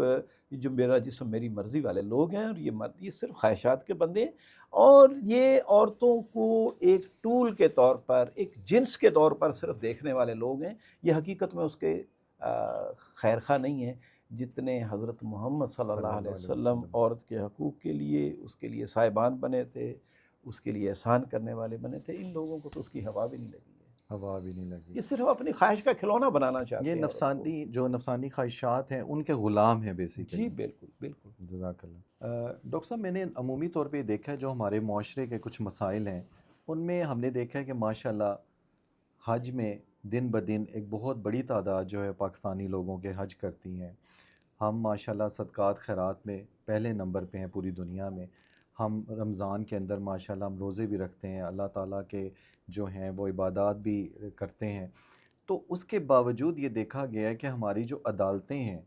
جو میرا جسم میری مرضی والے لوگ ہیں، اور یہ صرف خواہشات کے بندے ہیں، اور یہ عورتوں کو ایک ٹول کے طور پر، ایک جنس کے طور پر صرف دیکھنے والے لوگ ہیں، یہ حقیقت میں اس کے خیر خواہ نہیں ہیں جتنے حضرت محمد صلی اللہ علیہ وسلم عورت کے حقوق کے لیے اس کے لیے سائبان بنے تھے، اس کے لیے احسان کرنے والے بنے تھے، ان لوگوں کو تو اس کی ہوا بھی نہیں لگی ہے، ہوا بھی نہیں لگی، یہ صرف اپنی خواہش کا کھلونا بنانا چاہتے یہ ہیں نفسانی خواہشات ہیں ان کے غلام ہیں بیسیکلی۔ جی بالکل بالکل۔ جزاک اللہ۔ ڈاکٹر صاحب، میں نے عمومی طور پہ دیکھا ہے جو ہمارے معاشرے کے کچھ مسائل ہیں ان میں ہم نے دیکھا ہے کہ ماشاءاللہ حج میں دن بدن ایک بہت بڑی تعداد جو ہے پاکستانی لوگوں کے حج کرتی ہیں، ہم ماشاءاللہ صدقات خیرات میں پہلے نمبر پہ ہیں پوری دنیا میں، ہم رمضان کے اندر ماشاءاللہ ہم روزے بھی رکھتے ہیں، اللہ تعالیٰ کے جو ہیں وہ عبادات بھی کرتے ہیں، تو اس کے باوجود یہ دیکھا گیا ہے کہ ہماری جو عدالتیں ہیں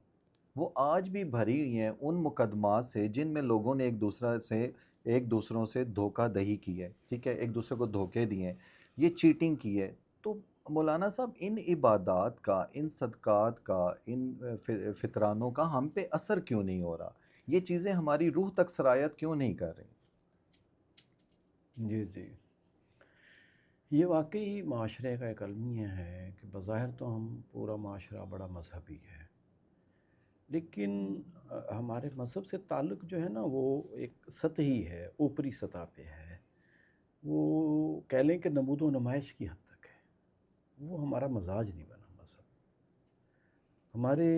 وہ آج بھی بھری ہوئی ہیں ان مقدمات سے جن میں لوگوں نے ایک دوسروں سے دھوکہ دہی کی ہے، ٹھیک ہے، ایک دوسرے کو دھوکے دیے ہیں، یہ چیٹنگ کی ہے۔ تو مولانا صاحب، ان عبادات کا، ان صدقات کا، ان فطرانوں کا ہم پہ اثر کیوں نہیں ہو رہا؟ یہ چیزیں ہماری روح تک سرایت کیوں نہیں کر رہی؟ جی جی، یہ واقعی معاشرے کا ایک المیہ ہے کہ بظاہر تو ہم پورا معاشرہ بڑا مذہبی ہے، لیکن ہمارے مذہب سے تعلق جو ہے نا وہ ایک سطحی ہے، اوپری سطح پہ ہے، وہ کہہ لیں کہ نمود و نمائش کی حد تک ہے، وہ ہمارا مزاج نہیں بنا مذہب، ہمارے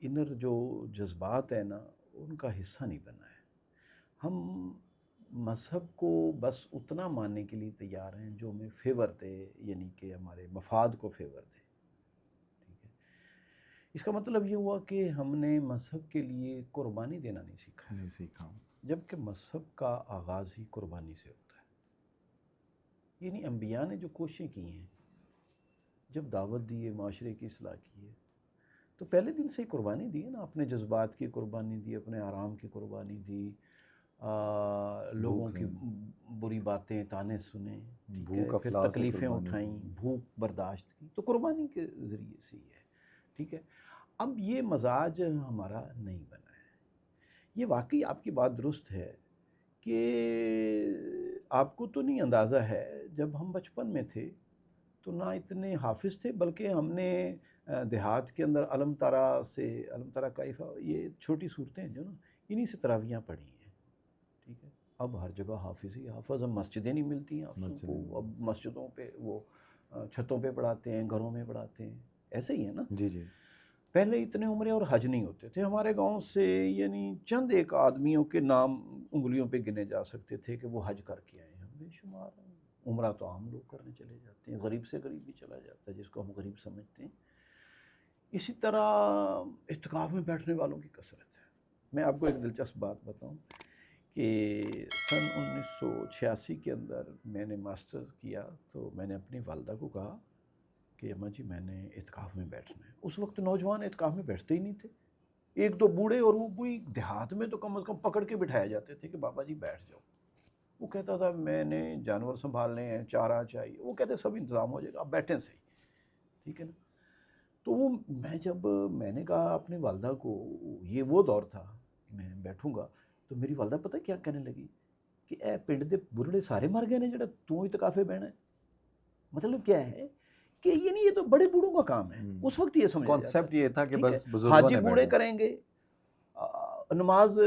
انر جو جذبات ہیں نا ان کا حصہ نہیں بنا ہے، ہم مذہب کو بس اتنا ماننے کے لیے تیار ہیں جو ہمیں فیور دے، یعنی کہ ہمارے مفاد کو فیور دے، ٹھیک ہے۔ اس کا مطلب یہ ہوا کہ ہم نے مذہب کے لیے قربانی دینا نہیں سیکھا، نہیں سیکھا، جبکہ مذہب کا آغاز ہی قربانی سے ہوتا ہے، یعنی انبیاء نے جو کوششیں کی ہیں، جب دعوت دی ہے، معاشرے کی اصلاح کی ہے، تو پہلے دن سے ہی قربانی دی ہے نا، اپنے جذبات کی قربانی دی، اپنے آرام کی قربانی دی، لوگوں کی بری باتیں تانے سنے، ٹھیک ہے، پھر تکلیفیں اٹھائیں، بھوک برداشت کی، تو قربانی کے ذریعے سے ہی ہے، ٹھیک ہے۔ اب یہ مزاج ہمارا نہیں بنا ہے، یہ واقعی آپ کی بات درست ہے کہ آپ کو تو نہیں اندازہ ہے، جب ہم بچپن میں تھے تو نہ اتنے حافظ تھے، بلکہ ہم نے دیہات کے اندر علم ترا کیفا، یہ چھوٹی صورتیں جو نا انہی سے تراویحاں پڑھی ہیں، ٹھیک ہے۔ اب ہر جگہ حافظ ہی حافظ، اب مسجدیں نہیں ملتی ہیں حافظوں کو، اب مسجدوں پہ وہ چھتوں پہ پڑھاتے ہیں، گھروں میں پڑھاتے ہیں، ایسے ہی ہے نا۔ جی جی، پہلے اتنے عمرے اور حج نہیں ہوتے تھے ہمارے گاؤں سے، یعنی چند ایک آدمیوں کے نام انگلیوں پہ گنے جا سکتے تھے کہ وہ حج کر کے آئے ہیں، بے شمار عمرہ تو عام لوگ کرنے چلے جاتے ہیں، غریب سے غریب بھی چلا جاتا ہے جس کو ہم غریب سمجھتے ہیں۔ اسی طرح اعتکاف میں بیٹھنے والوں کی کثرت ہے۔ میں آپ کو ایک دلچسپ بات بتاؤں کہ سن 1986 کے اندر میں نے ماسٹرز کیا، تو میں نے اپنی والدہ کو کہا کہ اماں جی میں نے اعتکاف میں بیٹھنا ہے۔ اس وقت نوجوان اعتکاف میں بیٹھتے ہی نہیں تھے، ایک دو بوڑھے اور وہ کوئی دیہات میں تو کم از کم پکڑ کے بٹھایا جاتے تھے کہ بابا جی بیٹھ جاؤ، وہ کہتا تھا میں نے جانور سنبھالنے ہیں، چارہ چاہیے، وہ کہتے سب انتظام ہو جائے گا، آپ بیٹھیں صحیح، ٹھیک ہے نا۔ تو میں نے کہا اپنی والدہ کو، یہ وہ دور تھا میں بیٹھوں گا تو میری والدہ پتہ کیا کہنے لگی کہ اے پنڈ دے بڑھڑے سارے مر گئے نے جڑا تو اعتکافے بہنا ہے. مطلب کیا ہے کہ یہ تو بڑے بوڑھوں کا کام ہے. اس وقت یہ سمجھا جاتا کانسیپٹ یہ تھا کہ ٹھیک ہے، بس بزرگوں حاجی نے بوڑھے بیٹھنا. کریں گے، نماز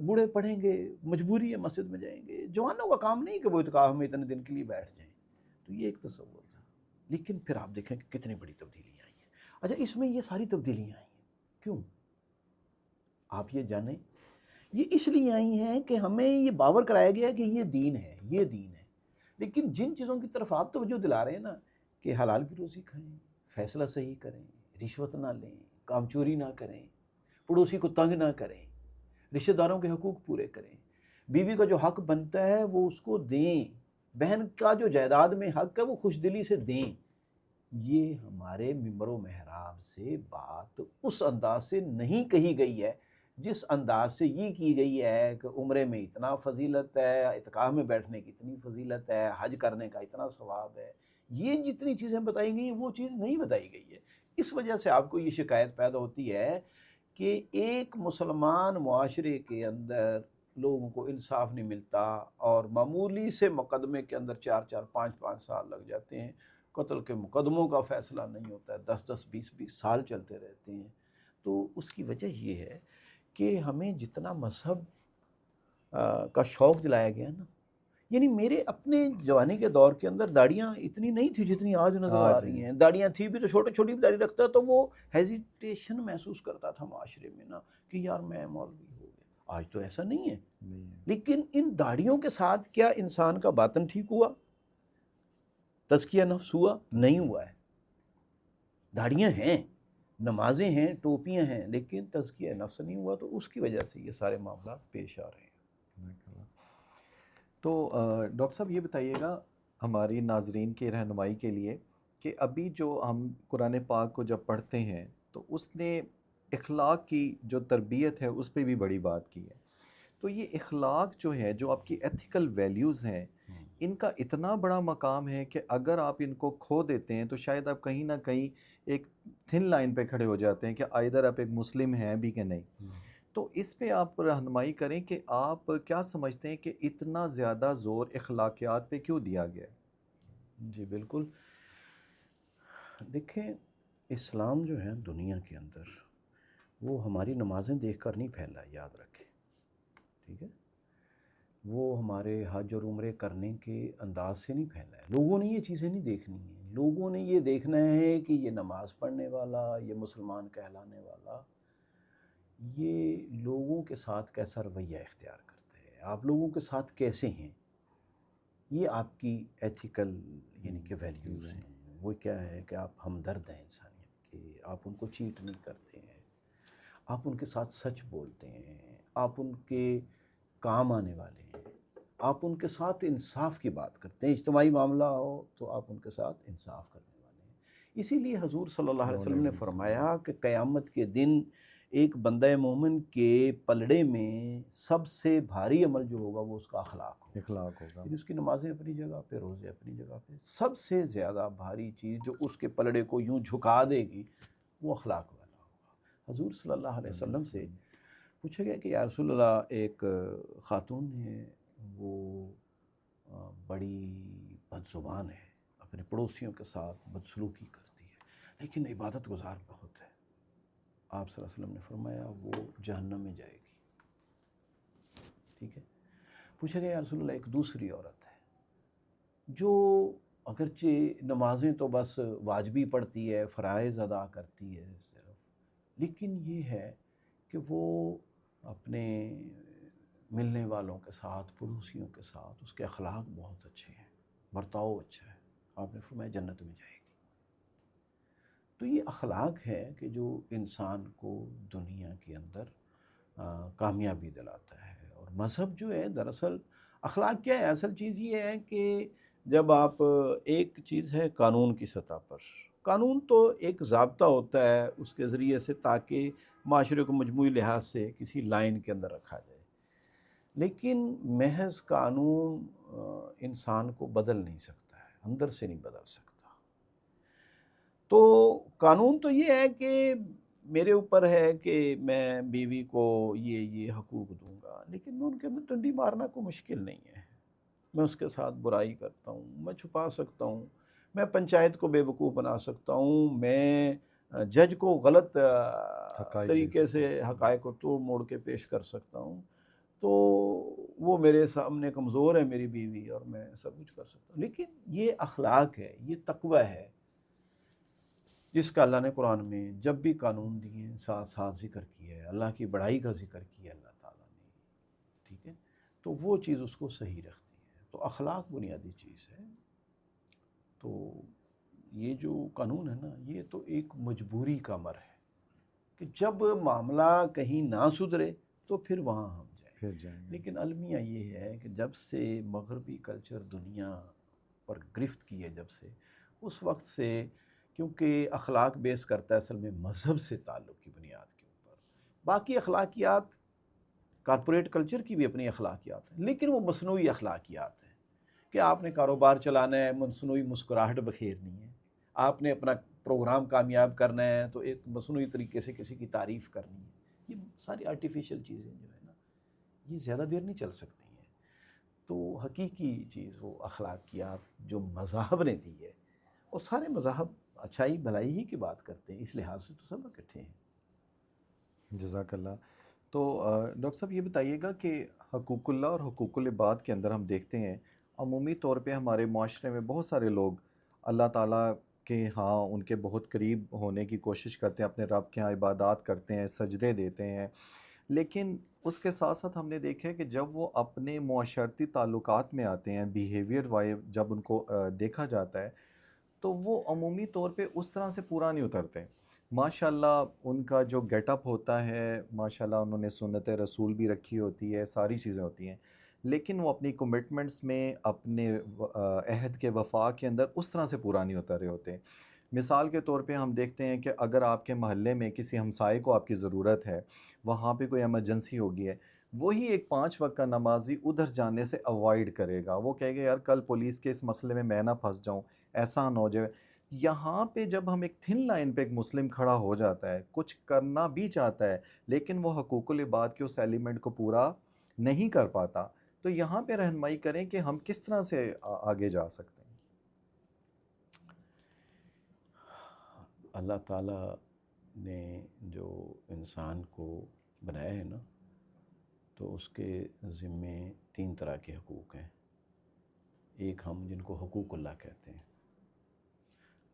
بوڑھے پڑھیں گے، مجبوری ہے مسجد میں جائیں گے. جوانوں کا کام نہیں کہ وہ اعتکاف میں اتنے دن کے لیے بیٹھ جائیں. تو یہ ایک تصور تھا. لیکن پھر آپ دیکھیں کہ کتنی بڑی تبدیلیاں آئی ہیں. اچھا اس میں یہ ساری تبدیلیاں آئی ہیں کیوں؟ آپ یہ جانیں یہ اس لیے آئی ہیں کہ ہمیں یہ باور کرایا گیا کہ یہ دین ہے، یہ دین ہے. لیکن جن چیزوں کی طرف آپ توجہ دلا رہے ہیں نا کہ حلال کی روزی کھائیں، فیصلہ صحیح کریں، رشوت نہ لیں، کام چوری نہ کریں، پڑوسی کو تنگ نہ کریں، رشتہ داروں کے حقوق پورے کریں، بیوی کا جو حق بنتا ہے وہ اس کو دیں، بہن کا جو جائیداد میں حق ہے وہ خوش دلی سے دیں. یہ ہمارے ممبر و محراب سے بات اس انداز سے نہیں کہی گئی ہے جس انداز سے یہ کی گئی ہے کہ عمرے میں اتنا فضیلت ہے، اعتکاف میں بیٹھنے کی اتنی فضیلت ہے، حج کرنے کا اتنا ثواب ہے. یہ جتنی چیزیں بتائی گئی ہیں وہ چیز نہیں بتائی گئی ہے. اس وجہ سے آپ کو یہ شکایت پیدا ہوتی ہے کہ ایک مسلمان معاشرے کے اندر لوگوں کو انصاف نہیں ملتا اور معمولی سے مقدمے کے اندر 4-4 5-5 سال لگ جاتے ہیں. قتل کے مقدموں کا فیصلہ نہیں ہوتا ہے، 10-10 20-20 سال چلتے رہتے ہیں. تو اس کی وجہ یہ ہے کہ ہمیں جتنا مذہب کا شوق دلایا گیا نا، یعنی میرے اپنے جوانی کے دور کے اندر داڑیاں اتنی نہیں تھی جتنی آج نظر آ رہی ہیں. داڑیاں تھی بھی تو چھوٹی بھی داڑھی رکھتا تو وہ ہیزیٹیشن محسوس کرتا تھا معاشرے میں نا کہ یار میں مولوی ہو گیا. آج تو ایسا نہیں ہے. لیکن ان داڑھیوں کے ساتھ کیا انسان کا باطن ٹھیک ہوا؟ تزکیہ نفس ہوا؟ نہیں ہوا ہے. داڑھیاں ہیں، نمازیں ہیں، ٹوپیاں ہیں، لیکن تزکیہ نفس نہیں ہوا. تو اس کی وجہ سے یہ سارے معاملات پیش آ رہے ہیں. تو ڈاکٹر صاحب یہ بتائیے گا ہماری ناظرین کے رہنمائی کے لیے کہ ابھی جو ہم قرآن پاک کو جب پڑھتے ہیں تو اس نے اخلاق کی جو تربیت ہے اس پہ بھی بڑی بات کی ہے. تو یہ اخلاق جو ہے، جو آپ کی ایتھیکل ویلیوز ہیں، ان کا اتنا بڑا مقام ہے کہ اگر آپ ان کو کھو دیتے ہیں تو شاید آپ کہیں نہ کہیں ایک تھن لائن پہ کھڑے ہو جاتے ہیں کہ آئدر آپ ایک مسلم ہیں بھی کہ نہیں. تو اس پہ آپ رہنمائی کریں کہ آپ کیا سمجھتے ہیں کہ اتنا زیادہ زور اخلاقیات پہ کیوں دیا گیا ہے؟ جی بالکل. دیکھیں اسلام جو ہے دنیا کے اندر وہ ہماری نمازیں دیکھ کر نہیں پھیلا، یاد رکھیں. ٹھیک ہے، وہ ہمارے حج اور عمرے کرنے کے انداز سے نہیں پھیلا ہے. لوگوں نے یہ چیزیں نہیں دیکھنی ہیں. لوگوں نے یہ دیکھنا ہے کہ یہ نماز پڑھنے والا، یہ مسلمان کہلانے والا، یہ لوگوں کے ساتھ کیسا رویہ اختیار کرتا ہے، آپ لوگوں کے ساتھ کیسے ہیں. یہ آپ کی ایتھیکل یعنی کہ ویلیوز ہیں. وہ کیا ہے کہ آپ ہمدرد ہیں انسانیت کے، آپ ان کو چیٹ نہیں کرتے ہیں، آپ ان کے ساتھ سچ بولتے ہیں، آپ ان کے کام آنے والے ہیں، آپ ان کے ساتھ انصاف کی بات کرتے ہیں. اجتماعی معاملہ ہو تو آپ ان کے ساتھ انصاف کرنے والے ہیں. اسی لیے حضور صلی اللہ علیہ وسلم نے فرمایا کہ قیامت کے دن ایک بندہ مومن کے پلڑے میں سب سے بھاری عمل جو ہوگا وہ اس کا اخلاق ہوگا. اس کی نمازیں اپنی جگہ پہ، روزے اپنی جگہ پہ. سب سے زیادہ بھاری چیز جو اس کے پلڑے کو یوں جھکا دے گی وہ اخلاق والا ہوگا. حضور صلی اللہ علیہ وسلم سے پوچھا گیا کہ یا رسول اللہ، ایک خاتون ہے وہ بڑی بد زبان ہے، اپنے پڑوسیوں کے ساتھ بدسلوکی کرتی ہے، لیکن عبادت گزار بہت ہے. آپ صلی اللہ علیہ وسلم نے فرمایا وہ جہنم میں جائے گی. ٹھیک ہے. پوچھا گیا یا رسول اللہ، ایک دوسری عورت ہے جو اگرچہ نمازیں تو بس واجبی پڑھتی ہے، فرائض ادا کرتی ہے صرف، لیکن یہ ہے کہ وہ اپنے ملنے والوں کے ساتھ، پڑوسیوں کے ساتھ اس کے اخلاق بہت اچھے ہیں، برتاؤ اچھا ہے. آپ نے فرمایا جنت میں جائے گی. تو یہ اخلاق ہے کہ جو انسان کو دنیا کے اندر کامیابی دلاتا ہے. اور مذہب جو ہے دراصل اخلاق کیا ہے؟ اصل چیز یہ ہے کہ جب آپ ایک چیز ہے قانون کی سطح پر، قانون تو ایک ضابطہ ہوتا ہے اس کے ذریعے سے تاکہ معاشرے کو مجموعی لحاظ سے کسی لائن کے اندر رکھا جائے، لیکن محض قانون انسان کو بدل نہیں سکتا ہے، اندر سے نہیں بدل سکتا. تو قانون تو یہ ہے کہ میرے اوپر ہے کہ میں بیوی کو یہ حقوق دوں گا، لیکن میں ان کے اندر ڈنڈی مارنا کوئی مشکل نہیں ہے. میں اس کے ساتھ برائی کرتا ہوں، میں چھپا سکتا ہوں، میں پنچایت کو بے وقوف بنا سکتا ہوں، میں جج کو غلط حقائق دے طریقے سکتے سے حقائق کو توڑ موڑ کے پیش کر سکتا ہوں. تو وہ میرے سامنے کمزور ہے میری بیوی، اور میں سب کچھ کر سکتا ہوں. لیکن یہ اخلاق ہے، یہ تقوی ہے جس کا اللہ نے قرآن میں جب بھی قانون دیے ساتھ ساتھ ذکر کیا ہے، اللہ کی بڑائی کا ذکر کیا اللہ تعالیٰ نے. ٹھیک ہے، تو وہ چیز اس کو صحیح رکھتی ہے. تو اخلاق بنیادی چیز ہے. تو یہ جو قانون ہے نا، یہ تو ایک مجبوری کا امر ہے کہ جب معاملہ کہیں نہ سدھرے تو پھر وہاں ہم جائیں. پھر جائیں گے. لیکن المیہ یہ ہے کہ جب سے مغربی کلچر دنیا پر گرفت کی ہے، جب سے اس وقت سے، کیونکہ اخلاق بیس کرتا ہے اصل میں مذہب سے تعلق کی بنیاد کے اوپر. باقی اخلاقیات کارپوریٹ کلچر کی بھی اپنی اخلاقیات ہیں، لیکن وہ مصنوعی اخلاقیات ہیں کہ آپ نے کاروبار چلانا ہے، مصنوعی مسکراہٹ بکھیرنی ہے. آپ نے اپنا پروگرام کامیاب کرنا ہے تو ایک مصنوعی طریقے سے کسی کی تعریف کرنی ہے. یہ ساری آرٹیفیشل چیزیں جو ہے نا، یہ زیادہ دیر نہیں چل سکتی ہیں. تو حقیقی چیز وہ اخلاقیات جو مذاہب نے دی ہے، اور سارے مذاہب اچھائی بھلائی ہی کی بات کرتے ہیں، اس لحاظ سے تو سب اکٹھے ہیں. جزاک اللہ. تو ڈاکٹر صاحب یہ بتائیے گا کہ حقوق اللہ اور حقوق العباد کے اندر ہم دیکھتے ہیں عمومی طور پہ ہمارے معاشرے میں بہت سارے لوگ اللہ تعالیٰ کے ہاں ان کے بہت قریب ہونے کی کوشش کرتے ہیں، اپنے رب کے ہاں عبادات کرتے ہیں، سجدے دیتے ہیں. لیکن اس کے ساتھ ساتھ ہم نے دیکھا ہے کہ جب وہ اپنے معاشرتی تعلقات میں آتے ہیں، بیہیویئر وائز جب ان کو دیکھا جاتا ہے، تو وہ عمومی طور پہ اس طرح سے پورا نہیں اترتے. ماشاءاللہ ان کا جو گیٹ اپ ہوتا ہے، ماشاءاللہ انہوں نے سنت رسول بھی رکھی ہوتی ہے، ساری چیزیں ہوتی ہیں، لیکن وہ اپنی کمٹمنٹس میں، اپنے عہد کے وفا کے اندر اس طرح سے پورا نہیں اترے ہوتے. مثال کے طور پہ ہم دیکھتے ہیں کہ اگر آپ کے محلے میں کسی ہمسائے کو آپ کی ضرورت ہے، وہاں پہ کوئی ایمرجنسی ہوگی ہے، وہی ایک 5 وقت کا نمازی ادھر جانے سے اوائڈ کرے گا. وہ کہے گا یار کل پولیس کے اس مسئلے میں نہ پھنس جاؤں، ایسا نہ ہو جائے. یہاں پہ جب ہم ایک تھن لائن پہ ایک مسلم کھڑا ہو جاتا ہے، کچھ کرنا بھی چاہتا ہے لیکن وہ حقوق العباد کے اس ایلیمنٹ کو پورا نہیں کر پاتا، تو یہاں پہ رہنمائی کریں کہ ہم کس طرح سے آگے جا سکتے ہیں. اللہ تعالیٰ نے جو انسان کو بنایا ہے نا، تو اس کے ذمے 3 طرح کے حقوق ہیں. ایک ہم جن کو حقوق اللہ کہتے ہیں،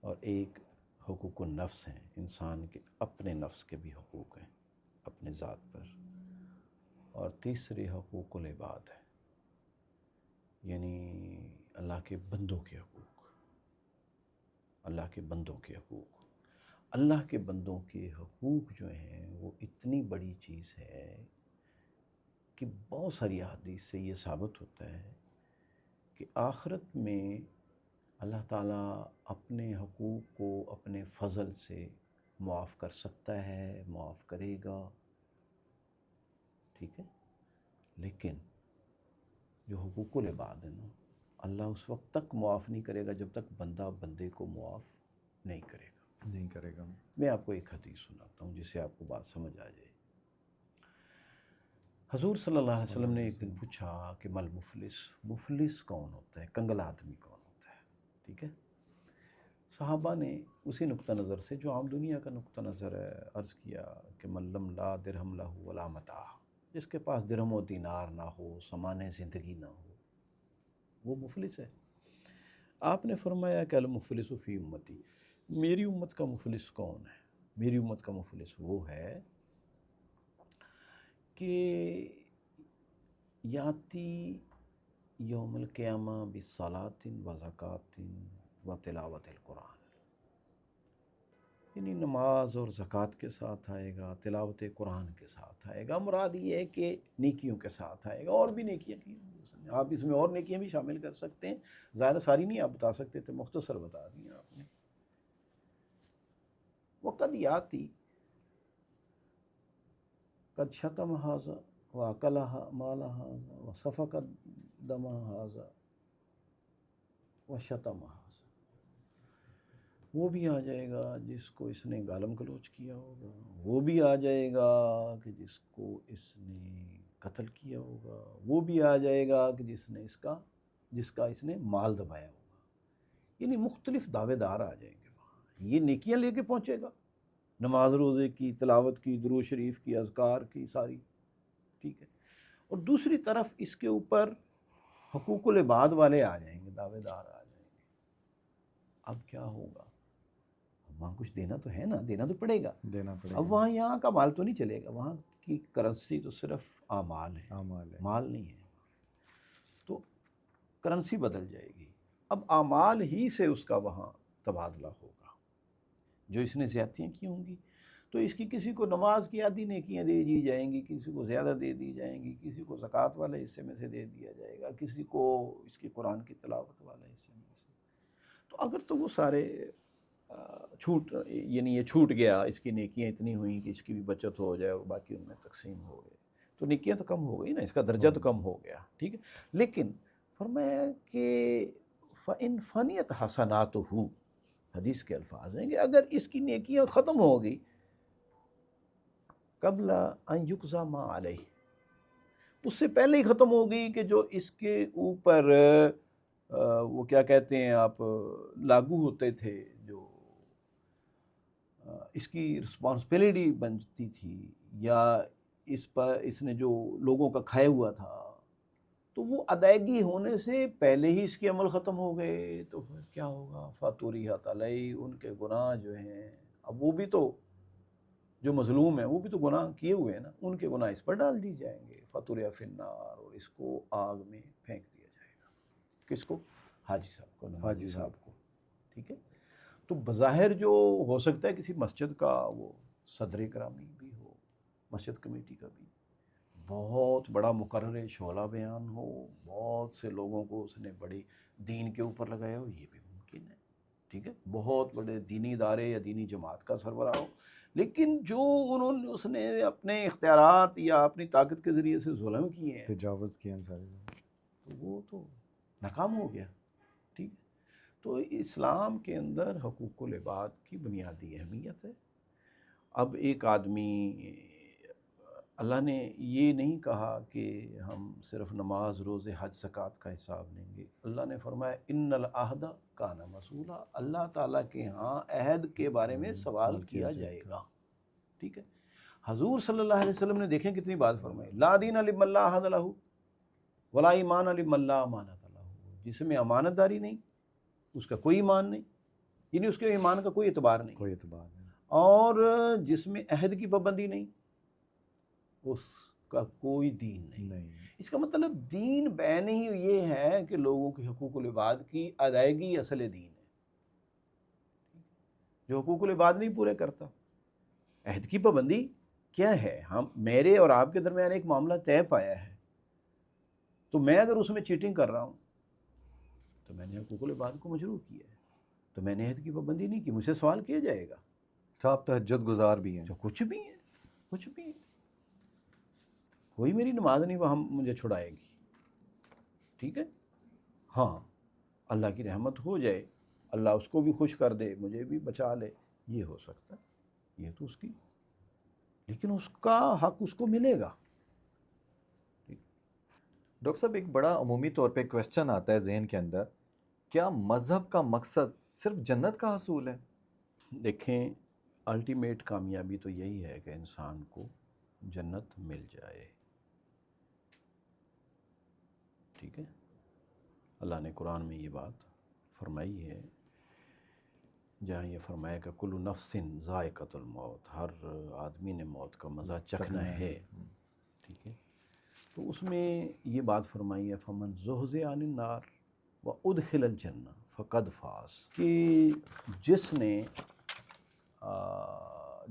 اور ایک حقوق النفس ہیں، انسان کے اپنے نفس کے بھی حقوق ہیں اپنے ذات پر. اور تیسری حقوق العباد ہے، یعنی اللہ کے بندوں کے حقوق. اللہ کے بندوں کے حقوق، اللہ کے بندوں کے حقوق جو ہیں وہ اتنی بڑی چیز ہے کہ بہت ساری احادیث سے یہ ثابت ہوتا ہے کہ آخرت میں اللہ تعالیٰ اپنے حقوق کو اپنے فضل سے معاف کر سکتا ہے، معاف کرے گا. ٹھیک ہے، لیکن جو حقوق العباد ہیں نا، اللہ اس وقت تک معاف نہیں کرے گا جب تک بندہ بندے کو معاف نہیں کرے گا. نہیں کرے گا. میں آپ کو ایک حدیث سناتا ہوں جس سے آپ کو بات سمجھ آ جائے. حضور صلی اللہ علیہ وسلم نے ایک دن پوچھا کہ مل مفلس، مفلس کون ہوتا ہے، کنگل آدمی کون ہوتا ہے. ٹھیک ہے، صحابہ نے اسی نقطہ نظر سے جو عام دنیا کا نقطہ نظر ہے عرض کیا کہ من لم لا درہم لہ ولا متاع، جس کے پاس درہم و دینار نہ ہو، سامان زندگی نہ ہو، وہ مفلس ہے. آپ نے فرمایا کہ المفلس فی امتی، میری امت کا مفلس کون ہے؟ میری امت کا مفلس وہ ہے کہ یاتی یوم القیامہ بصلاۃ و زکوٰۃ و تلاوت القرآن، یعنی نماز اور زکوٰۃ کے ساتھ آئے گا، تلاوت قرآن کے ساتھ آئے گا. مراد یہ ہے کہ نیکیوں کے ساتھ آئے گا، اور بھی نیکیاں کی آپ اس میں اور نیکیاں بھی شامل کر سکتے ہیں. ظاہر ساری نہیں آپ بتا سکتے تھے، مختصر بتا دی آپ نے. وقد یاتی قد شتم ھذا واکل مال ھذا وسفک دم ھذا وشتم ھذا. وہ بھی آ جائے گا جس کو اس نے گالم گلوچ کیا ہوگا، وہ بھی آ جائے گا کہ جس کو اس نے قتل کیا ہوگا، وہ بھی آ جائے گا کہ جس کا اس نے مال دبایا ہوگا. یعنی مختلف دعوے دار آ جائیں گے وہاں. یہ نیکیاں لے کے پہنچے گا، نماز روزے کی، تلاوت کی، درود شریف کی، اذکار کی ساری، ٹھیک ہے. اور دوسری طرف اس کے اوپر حقوق العباد والے آ جائیں گے، دعوے دار آ جائیں گے. اب کیا ہوگا؟ وہاں کچھ دینا تو ہے نا، دینا تو پڑے گا. دینا پڑے اب گا. وہاں یہاں کا مال تو نہیں چلے گا، وہاں کی کرنسی تو صرف اعمال ہے، اعمال ہے. مال نہیں ہے. تو کرنسی بدل جائے گی. اب اعمال ہی سے اس کا وہاں تبادلہ ہوگا. جو اس نے زیادتیاں کی ہوں گی تو اس کی کسی کو نماز کی آدھی نیکیاں دے دی جائیں گی، کسی کو زیادہ دے دی جائیں گی، کسی کو زکوٰۃ والے حصے میں سے دے دیا جائے گا، کسی کو اس کی قرآن کی تلاوت والے حصے میں سے. تو اگر تو وہ سارے چھوٹ، یعنی یہ چھوٹ گیا، اس کی نیکیاں اتنی ہوئیں کہ اس کی بھی بچت ہو جائے اور باقی ان میں تقسیم ہو گئے، تو نیکیاں تو کم ہو گئی نا، اس کا درجہ تو کم ہو گیا، ٹھیک ہے. لیکن فرمایا کہ فَإِنْ فَنِيَتْ حَسَنَاتُهُ، حدیث کے الفاظ ہیں کہ اگر اس کی نیکیاں ختم ہو گئی قبل ان یقضى ما علیہ، اس سے پہلے ہی ختم ہو گئی کہ جو اس کے اوپر وہ کیا کہتے ہیں آپ، لاگو ہوتے تھے، جو اس کی رسپانسبلٹی بنتی تھی، یا اس نے جو لوگوں کا کھایا ہوا تھا، تو وہ ادائیگی ہونے سے پہلے ہی اس کے عمل ختم ہو گئے. تو پھر کیا ہوگا؟ فَطُرِحَتْ عَلَيْهِ، ان کے گناہ جو ہیں، اب وہ بھی تو جو مظلوم ہیں وہ بھی تو گناہ کیے ہوئے ہیں نا، ان کے گناہ اس پر ڈال دی جائیں گے. فَطُرِحَ فِي النَّارِ، اور اس کو آگ میں پھینک دیا جائے گا. کس کو؟ حاجی صاحب کو، نمازی صاحب کو، ٹھیک ہے. تو بظاہر جو ہو سکتا ہے کسی مسجد کا وہ صدر گرامی بھی ہو، مسجد کمیٹی کا بھی بہت بڑا مقرر شعلہ بیان ہو، بہت سے لوگوں کو اس نے بڑی دین کے اوپر لگایا ہو، یہ بھی ممکن ہے، ٹھیک ہے. بہت بڑے دینی ادارے یا دینی جماعت کا سربراہ ہو، لیکن جو اس نے اپنے اختیارات یا اپنی طاقت کے ذریعے سے ظلم کیے ہیں، تجاوز کیا سارے. تو وہ تو ناکام ہو گیا، ٹھیک ہے. تو اسلام کے اندر حقوق العباد کی بنیادی اہمیت ہے. اب ایک آدمی، اللہ نے یہ نہیں کہا کہ ہم صرف نماز، روزے، حج، زکوٰۃ کا حساب لیں گے. اللہ نے فرمایا ان العہد کان مسئولا، اللہ تعالیٰ کے ہاں عہد کے بارے میں سوال کیا جائے گا، ٹھیک ہے. حضور صلی اللہ علیہ وسلم نے دیکھیں کتنی بات فرمائی، لا دین لمن لا عہد لہ ولا ایمان لمن لا امانۃ لہ، جس میں امانت داری نہیں اس کا کوئی ایمان نہیں، یعنی اس کے ایمان کا کوئی اعتبار نہیں، کوئی اعتبار نہیں. اور جس میں عہد کی پابندی نہیں اس کا کوئی دین نہیں. اس کا مطلب دین بین ہی یہ ہے کہ لوگوں کے حقوق العباد کی ادائیگی اصل دین ہے. جو حقوق العباد نہیں پورے کرتا، عہد کی پابندی کیا ہے؟ ہم، میرے اور آپ کے درمیان ایک معاملہ طے پایا ہے، تو میں اگر اس میں چیٹنگ کر رہا ہوں تو میں نے حقوق العباد کو مجروح کیا ہے، تو میں نے عہد کی پابندی نہیں کی، مجھ سے سوال کیا جائے گا. تو آپ تہجد گزار بھی ہیں. جو کچھ بھی ہے، کچھ بھی ہے، کوئی میری نماز نہیں وہاں مجھے چھڑائے گی، ٹھیک ہے. ہاں، اللہ کی رحمت ہو جائے، اللہ اس کو بھی خوش کر دے، مجھے بھی بچا لے، یہ ہو سکتا ہے، یہ تو اس کی، لیکن اس کا حق اس کو ملے گا. ڈاکٹر صاحب، ایک بڑا عمومی طور پہ کویسچن آتا ہے ذہن کے اندر، کیا مذہب کا مقصد صرف جنت کا حصول ہے؟ دیکھیں، الٹیمیٹ کامیابی تو یہی ہے کہ انسان کو جنت مل جائے، ٹھیک ہے. اللہ نے قرآن میں یہ بات فرمائی ہے، جہاں یہ فرمایا کہ کل نفس ذائقۃ الموت، ہر آدمی نے موت کا مزہ چکھنا ہے، ٹھیک ہے. تو اس میں یہ بات فرمائی ہے فمن زحزح عن النار وادخل الجنہ فقد فاز، کہ جس نے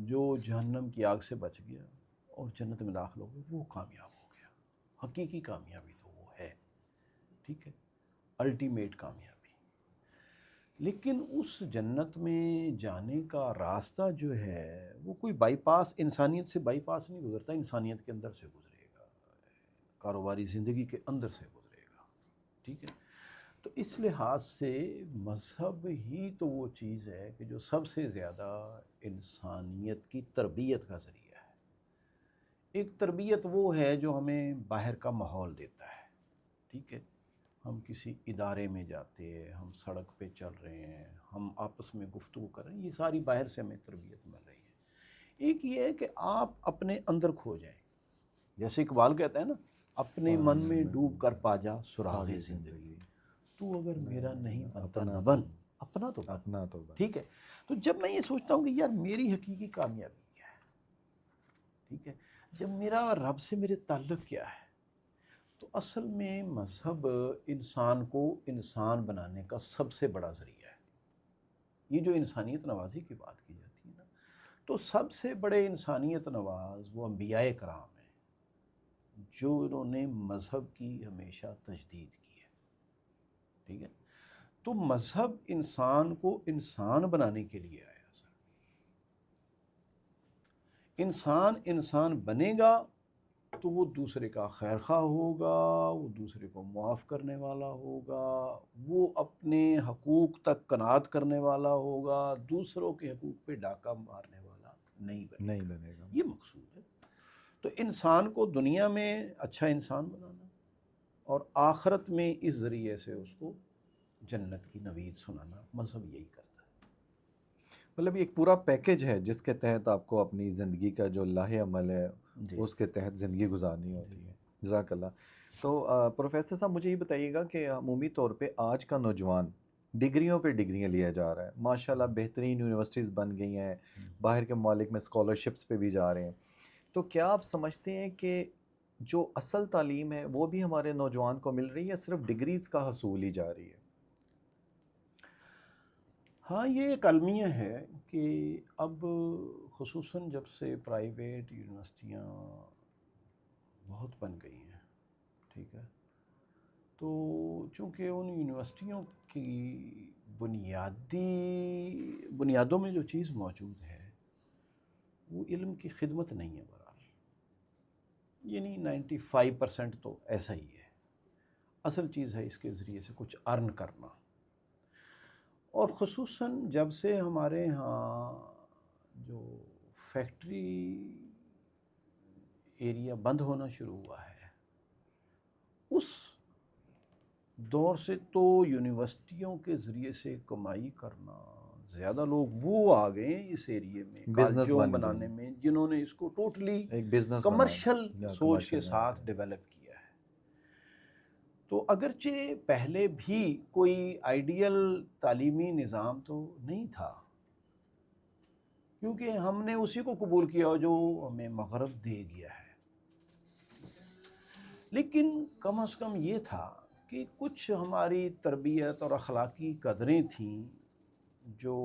جو جہنم کی آگ سے بچ گیا اور جنت میں داخل ہو گیا وہ کامیاب ہو گیا. حقیقی کامیابی تو وہ ہے، ٹھیک ہے، الٹیمیٹ کامیابی. لیکن اس جنت میں جانے کا راستہ جو ہے وہ کوئی بائی پاس، انسانیت سے بائی پاس نہیں گزرتا، انسانیت کے اندر سے گزرے گا، کاروباری زندگی کے اندر سے گزرے گا، ٹھیک ہے. تو اس لحاظ سے مذہب ہی تو وہ چیز ہے کہ جو سب سے زیادہ انسانیت کی تربیت کا ذریعہ ہے۔ ایک تربیت وہ ہے جو ہمیں باہر کا ماحول دیتا ہے، ٹھیک ہے، ہم کسی ادارے میں جاتے ہیں، ہم سڑک پہ چل رہے ہیں، ہم آپس میں گفتگو کر رہے ہیں، یہ ساری باہر سے ہمیں تربیت مل رہی ہے۔ ایک یہ ہے کہ آپ اپنے اندر کھو جائیں، جیسے اقبال کہتا ہے نا، اپنے من میں ڈوب کر پا جا سراغ زندگی، تو اگر میرا نہیں بنتا نہ بن، اپنا تو بن، اپنا تو بن۔ ٹھیک ہے۔ تو جب میں یہ سوچتا ہوں کہ یار میری حقیقی کامیابی کیا ہے، ٹھیک ہے، جب میرا رب سے میرے تعلق کیا ہے، تو اصل میں مذہب انسان کو انسان بنانے کا سب سے بڑا ذریعہ ہے۔ یہ جو انسانیت نوازی کی بات کی جاتی ہے نا، تو سب سے بڑے انسانیت نواز وہ انبیاء کرام ہیں جو انہوں نے مذہب کی ہمیشہ تجدید کی ہے، ٹھیک ہے۔ تو مذہب انسان کو انسان بنانے کے لیے آیا سر۔ انسان بنے گا تو وہ دوسرے کا خیر خواہ ہوگا، وہ دوسرے کو معاف کرنے والا ہوگا، وہ اپنے حقوق تک قناعت کرنے والا ہوگا، دوسروں کے حقوق پہ ڈاکہ مارنے والا نہیں بنے گا۔ یہ مقصود ہے۔ تو انسان کو دنیا میں اچھا انسان بنانا اور آخرت میں اس ذریعے سے اس کو جنت کی نوید سنانا، مذہب یہی کرتا ہے۔ مطلب ایک پورا پیکج ہے جس کے تحت آپ کو اپنی زندگی کا جو لاہ عمل ہے اس کے تحت زندگی گزارنی ہوتی ہے۔ جزاک اللہ۔ تو پروفیسر صاحب مجھے یہ بتائیے گا کہ عمومی طور پہ آج کا نوجوان ڈگریوں پہ ڈگریاں لیا جا رہا ہے، ماشاءاللہ بہترین یونیورسٹیز بن گئی ہیں، باہر کے ممالک میں اسکالرشپس پہ بھی جا رہے ہیں، تو کیا آپ سمجھتے ہیں کہ جو اصل تعلیم ہے وہ بھی ہمارے نوجوان کو مل رہی ہے یا صرف ڈگریز کا حصول ہی جا رہی ہے؟ ہاں، یہ ایک المیہ ہے کہ اب خصوصاً جب سے پرائیویٹ یونیورسٹیاں بہت بن گئی ہیں، ٹھیک ہے، تو چونکہ ان یونیورسٹیوں کی بنیادوں میں جو چیز موجود ہے وہ علم کی خدمت نہیں ہے بہرحال، یعنی 95% تو ایسا ہی ہے۔ اصل چیز ہے اس کے ذریعے سے کچھ ارن کرنا، اور خصوصاً جب سے ہمارے ہاں جو فیکٹری ایریا بند ہونا شروع ہوا ہے، اس دور سے تو یونیورسٹیوں کے ذریعے سے کمائی کرنا، زیادہ لوگ وہ آ گئے ہیں اس ایریے میں کالجوں بنانے میں جنہوں نے اس کو ٹوٹلی ایک بزنس کمرشل سوچ کے ساتھ ڈیولپ کیا ہے۔ تو اگرچہ پہلے بھی کوئی آئیڈیل تعلیمی نظام تو نہیں تھا، کیونکہ ہم نے اسی کو قبول کیا جو ہمیں مغرب دے گیا ہے، لیکن کم از کم یہ تھا کہ کچھ ہماری تربیت اور اخلاقی قدریں تھیں جو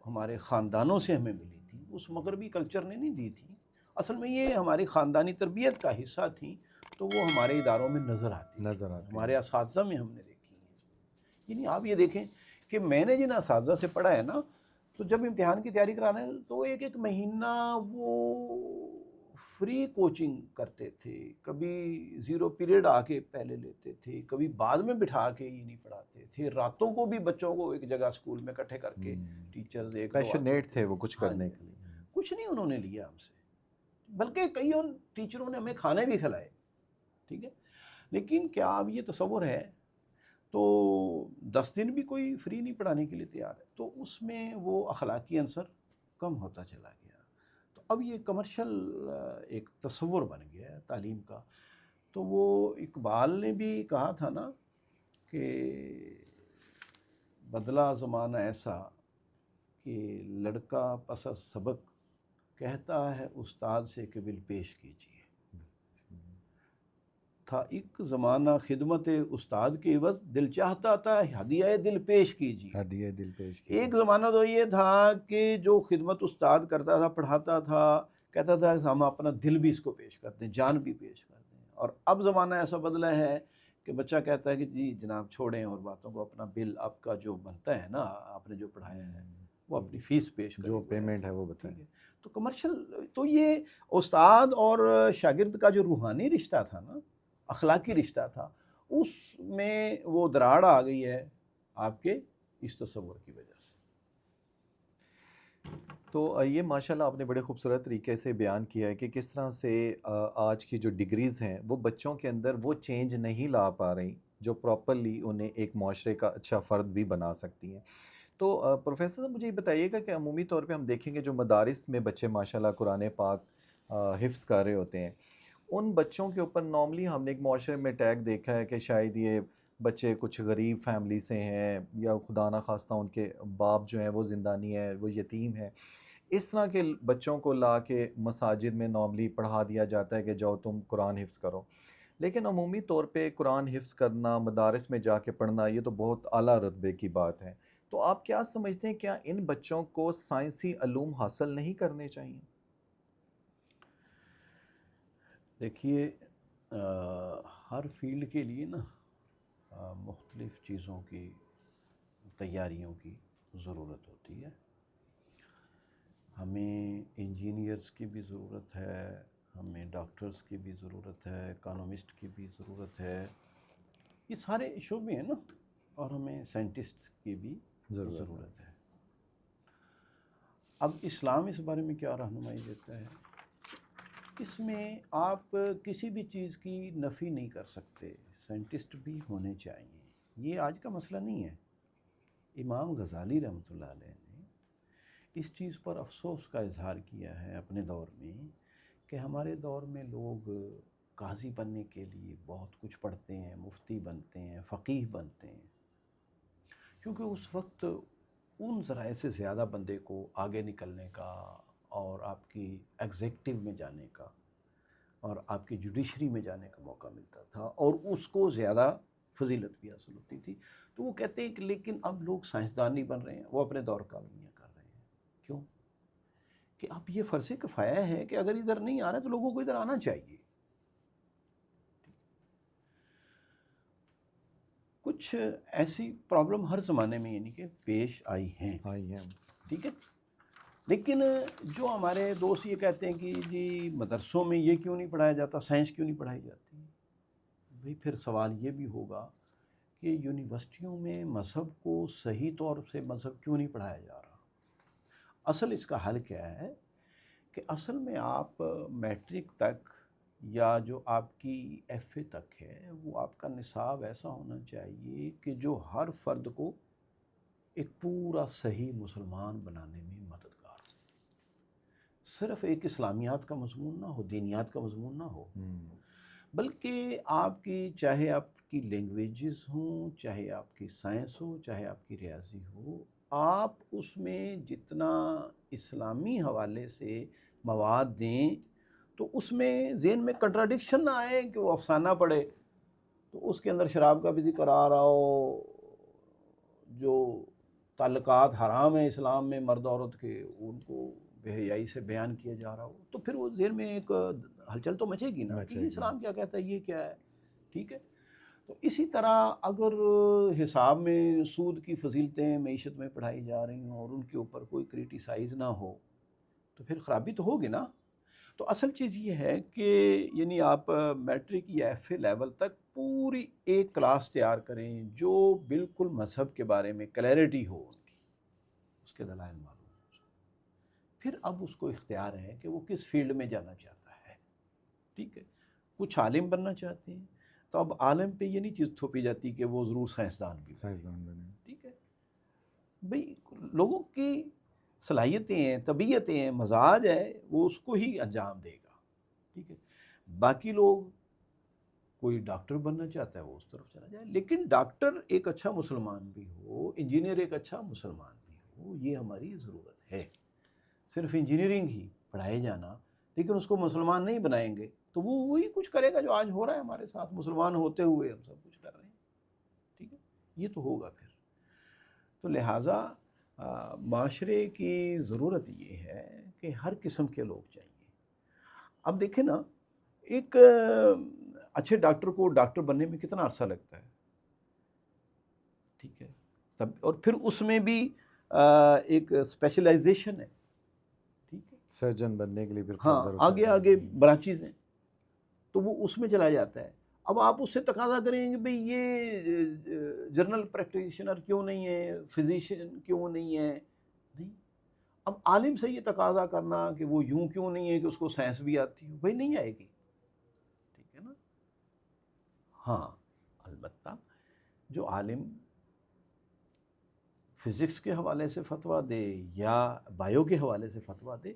ہمارے خاندانوں سے ہمیں ملی تھی، اس مغربی کلچر نے نہیں دی تھی، اصل میں یہ ہماری خاندانی تربیت کا حصہ تھیں، تو وہ ہمارے اداروں میں نظر آتی ہمارے اساتذہ میں ہم نے دیکھی ہیں۔ یعنی آپ یہ دیکھیں کہ میں نے جن اساتذہ سے پڑھا ہے نا، تو جب امتحان کی تیاری کرانے تو ایک مہینہ وہ فری کوچنگ کرتے تھے، کبھی 0 پیریڈ آ کے پہلے لیتے تھے، کبھی بعد میں بٹھا کے ہی نہیں پڑھاتے تھے، راتوں کو بھی بچوں کو ایک جگہ اسکول میں اکٹھے کر کے ٹیچرز پیشنیٹ تھے وہ کچھ کرنے کے لیے، کچھ نہیں انہوں نے لیا ہم سے، بلکہ کئی ان ٹیچروں نے ہمیں کھانے بھی کھلائے، ٹھیک ہے۔ لیکن کیا اب یہ تصور ہے، تو 10 دن بھی کوئی فری نہیں پڑھانے کے لیے تیار ہے، تو اس میں وہ اخلاقی عنصر کم ہوتا چلا گیا۔ تو اب یہ کمرشل ایک تصور بن گیا ہے تعلیم کا۔ تو وہ اقبال نے بھی کہا تھا نا کہ بدلا زمانہ ایسا کہ لڑکا پس از سبق کہتا ہے استاد سے کہ بل پیش کیجیے، تھا ایک زمانہ خدمت استاد کے عوض دل چاہتا تھا ہدیہ دل پیش کیجیے۔ ہدیہ دل پیش کیجیے۔ ایک زمانہ تو یہ تھا کہ جو خدمت استاد کرتا تھا، پڑھاتا تھا، کہتا تھا کہ ہم اپنا دل بھی اس کو پیش کر دیں، جان بھی پیش کر دیں، اور اب زمانہ ایسا بدلا ہے کہ بچہ کہتا ہے کہ جی جناب چھوڑیں اور باتوں کو، اپنا بل آپ کا جو بنتا ہے نا، آپ نے جو پڑھایا ہے وہ اپنی فیس پیش کریں، جو پیمنٹ ہے وہ بتائیں۔ تو کمرشل، تو یہ استاد اور شاگرد کا جو روحانی رشتہ تھا نا، اخلاقی رشتہ تھا، اس میں وہ دراڑ آ گئی ہے آپ کے اس تصور کی وجہ سے۔ تو یہ ماشاءاللہ آپ نے بڑے خوبصورت طریقے سے بیان کیا ہے کہ کس طرح سے آج کی جو ڈگریز ہیں وہ بچوں کے اندر وہ چینج نہیں لا پا رہی جو پراپرلی انہیں ایک معاشرے کا اچھا فرد بھی بنا سکتی ہیں۔ تو پروفیسر صاحب مجھے یہ بتائیے گا کہ عمومی طور پہ ہم دیکھیں گے جو مدارس میں بچے ماشاءاللہ قرآن پاک حفظ کر رہے ہوتے ہیں، ان بچوں کے اوپر نارملی ہم نے ایک معاشرے میں ٹیگ دیکھا ہے کہ شاید یہ بچے کچھ غریب فیملی سے ہیں یا خدا نخواستہ ان کے باپ جو ہیں وہ زندانی ہے، وہ یتیم ہیں، اس طرح کے بچوں کو لا کے مساجد میں نارملی پڑھا دیا جاتا ہے کہ جاؤ تم قرآن حفظ کرو۔ لیکن عمومی طور پہ قرآن حفظ کرنا، مدارس میں جا کے پڑھنا، یہ تو بہت اعلیٰ رتبے کی بات ہے۔ تو آپ کیا سمجھتے ہیں کیا ان بچوں کو سائنسی علوم حاصل نہیں کرنے چاہیے؟ دیکھیے ہر فیلڈ کے لیے نا مختلف چیزوں کی تیاریوں کی ضرورت ہوتی ہے۔ ہمیں انجینئرز کی بھی ضرورت ہے، ہمیں ڈاکٹرز کی بھی ضرورت ہے، اکانومسٹ کی بھی ضرورت ہے، یہ سارے شعبے ہیں نا، اور ہمیں سائنٹسٹ کی بھی ضرورت ہے۔ اب اسلام اس بارے میں کیا رہنمائی دیتا ہے؟ اس میں آپ کسی بھی چیز کی نفی نہیں کر سکتے، سائنٹسٹ بھی ہونے چاہیے، یہ آج کا مسئلہ نہیں ہے۔ امام غزالی رحمۃ اللہ علیہ نے اس چیز پر افسوس کا اظہار کیا ہے اپنے دور میں کہ ہمارے دور میں لوگ قاضی بننے کے لیے بہت کچھ پڑھتے ہیں، مفتی بنتے ہیں، فقیہ بنتے ہیں، کیونکہ اس وقت ان ذرائع سے زیادہ بندے کو آگے نکلنے کا اور آپ کی ایگزیکٹو میں جانے کا اور آپ کی جوڈیشری میں جانے کا موقع ملتا تھا، اور اس کو زیادہ فضیلت بھی حاصل ہوتی تھی۔ تو وہ کہتے ہیں کہ لیکن اب لوگ سائنسدان نہیں بن رہے ہیں، وہ اپنے دور کا بھی کر رہے ہیں۔ کیوں؟ کہ اب یہ فرض کفایہ ہے کہ اگر ادھر نہیں آ رہا تو لوگوں کو ادھر آنا چاہیے۔ کچھ ایسی پرابلم ہر زمانے میں یعنی کہ پیش آئی ہیں، ٹھیک ہے، لیکن جو ہمارے دوست یہ کہتے ہیں کہ جی مدرسوں میں یہ کیوں نہیں پڑھایا جاتا، سائنس کیوں نہیں پڑھائی جاتی، بھئی پھر سوال یہ بھی ہوگا کہ یونیورسٹیوں میں مذہب کو صحیح طور سے مذہب کیوں نہیں پڑھایا جا رہا؟ اصل اس کا حل کیا ہے کہ اصل میں آپ میٹرک تک یا جو آپ کی ایف اے تک ہے وہ آپ کا نصاب ایسا ہونا چاہیے کہ جو ہر فرد کو ایک پورا صحیح مسلمان بنانے میں مددگار ہو، صرف ایک اسلامیات کا مضمون نہ ہو، دینیات کا مضمون نہ ہو، بلکہ آپ کی چاہے آپ کی لینگویجز ہوں، چاہے آپ کی سائنس ہو، چاہے آپ کی ریاضی ہو، آپ اس میں جتنا اسلامی حوالے سے مواد دیں تو اس میں ذہن میں کنٹراڈکشن نہ آئے کہ وہ افسانہ پڑھے تو اس کے اندر شراب کا بھی ذکر آ رہا ہو، جو تعلقات حرام ہیں اسلام میں مرد عورت کے ان کو بے حیائی سے بیان کیا جا رہا ہو، تو پھر وہ ذہن میں ایک ہلچل تو مچے گی نا کہ اسلام کیا کہتا ہے، یہ کیا ہے، ٹھیک ہے۔ تو اسی طرح اگر حساب میں سود کی فضیلتیں معیشت میں پڑھائی جا رہی ہوں اور ان کے اوپر کوئی کریٹیسائز نہ ہو تو پھر خرابی تو ہوگی نا۔ تو اصل چیز یہ ہے کہ یعنی آپ میٹرک یا ایف اے لیول تک پوری ایک کلاس تیار کریں جو بالکل مذہب کے بارے میں کلیئرٹی ہو، ان کی اس کے دلائل معلوم ہو، پھر اب اس کو اختیار ہے کہ وہ کس فیلڈ میں جانا چاہتا ہے، ٹھیک ہے۔ کچھ عالم بننا چاہتے ہیں تو اب عالم پہ یہ نہیں چیز تھوپی جاتی کہ وہ ضرور سائنسدان بنے، ٹھیک ہے، بھئی لوگوں کی صلاحیتیں ہیں، طبیعتیں ہیں، مزاج ہے، وہ اس کو ہی انجام دے گا، ٹھیک ہے۔ باقی لوگ کوئی ڈاکٹر بننا چاہتا ہے وہ اس طرف چلا جائے، لیکن ڈاکٹر ایک اچھا مسلمان بھی ہو، انجینئر ایک اچھا مسلمان بھی ہو، یہ ہماری ضرورت ہے۔ صرف انجینئرنگ ہی پڑھائے جانا لیکن اس کو مسلمان نہیں بنائیں گے تو وہ وہی کچھ کرے گا جو آج ہو رہا ہے ہمارے ساتھ، مسلمان ہوتے ہوئے ہم سب کچھ کر رہے ہیں، ٹھیک ہے، یہ تو ہوگا پھر۔ تو لہٰذا معاشرے کی ضرورت یہ ہے کہ ہر قسم کے لوگ چاہیے۔ اب دیکھیں نا، ایک اچھے ڈاکٹر کو ڈاکٹر بننے میں کتنا عرصہ لگتا ہے، ٹھیک ہے، تب اور پھر اس میں بھی ایک اسپیشلائزیشن ہے، ٹھیک ہے، سرجن بننے کے لیے پھر ہاں آگے برانچیز ہیں تو وہ اس میں چلا جاتا ہے۔ اب آپ اس سے تقاضا کریں گے بھئی یہ جرنل پریکٹیشنر کیوں نہیں ہے، فزیشین کیوں نہیں ہے؟ نہیں. اب عالم سے یہ تقاضا کرنا کہ وہ یوں کیوں نہیں ہے کہ اس کو سائنس بھی آتی ہو، بھئی نہیں آئے گی. ٹھیک ہے نا. ہاں البتہ جو عالم فزکس کے حوالے سے فتویٰ دے یا بایو کے حوالے سے فتویٰ دے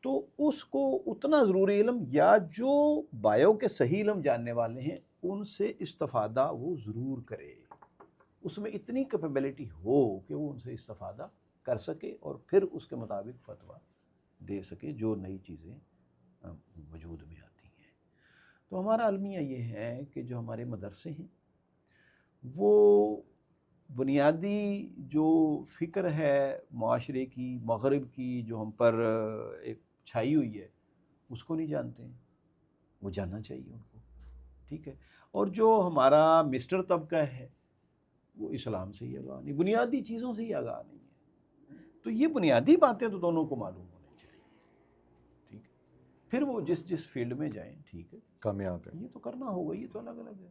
تو اس کو اتنا ضروری علم یا جو بایو کے صحیح علم جاننے والے ہیں ان سے استفادہ وہ ضرور کرے، اس میں اتنی کیپیبلٹی ہو کہ وہ ان سے استفادہ کر سکے اور پھر اس کے مطابق فتویٰ دے سکے جو نئی چیزیں وجود میں آتی ہیں. تو ہمارا المیہ یہ ہے کہ جو ہمارے مدرسے ہیں وہ بنیادی جو فکر ہے معاشرے کی، مغرب کی جو ہم پر ایک چھائی ہوئی ہے اس کو نہیں جانتے ہیں، وہ جاننا چاہیے ان کو. ٹھیک ہے. اور جو ہمارا مسٹر طبقہ ہے وہ اسلام سے ہی آگاہ نہیں، بنیادی چیزوں سے ہی آگاہ نہیں ہے. تو یہ بنیادی باتیں تو دونوں کو معلوم ہونی چاہیے. ٹھیک ہے. پھر وہ جس فیلڈ میں جائیں ٹھیک ہے، کامیاب ہے. یہ تو کرنا ہوگا، یہ تو الگ الگ ہے.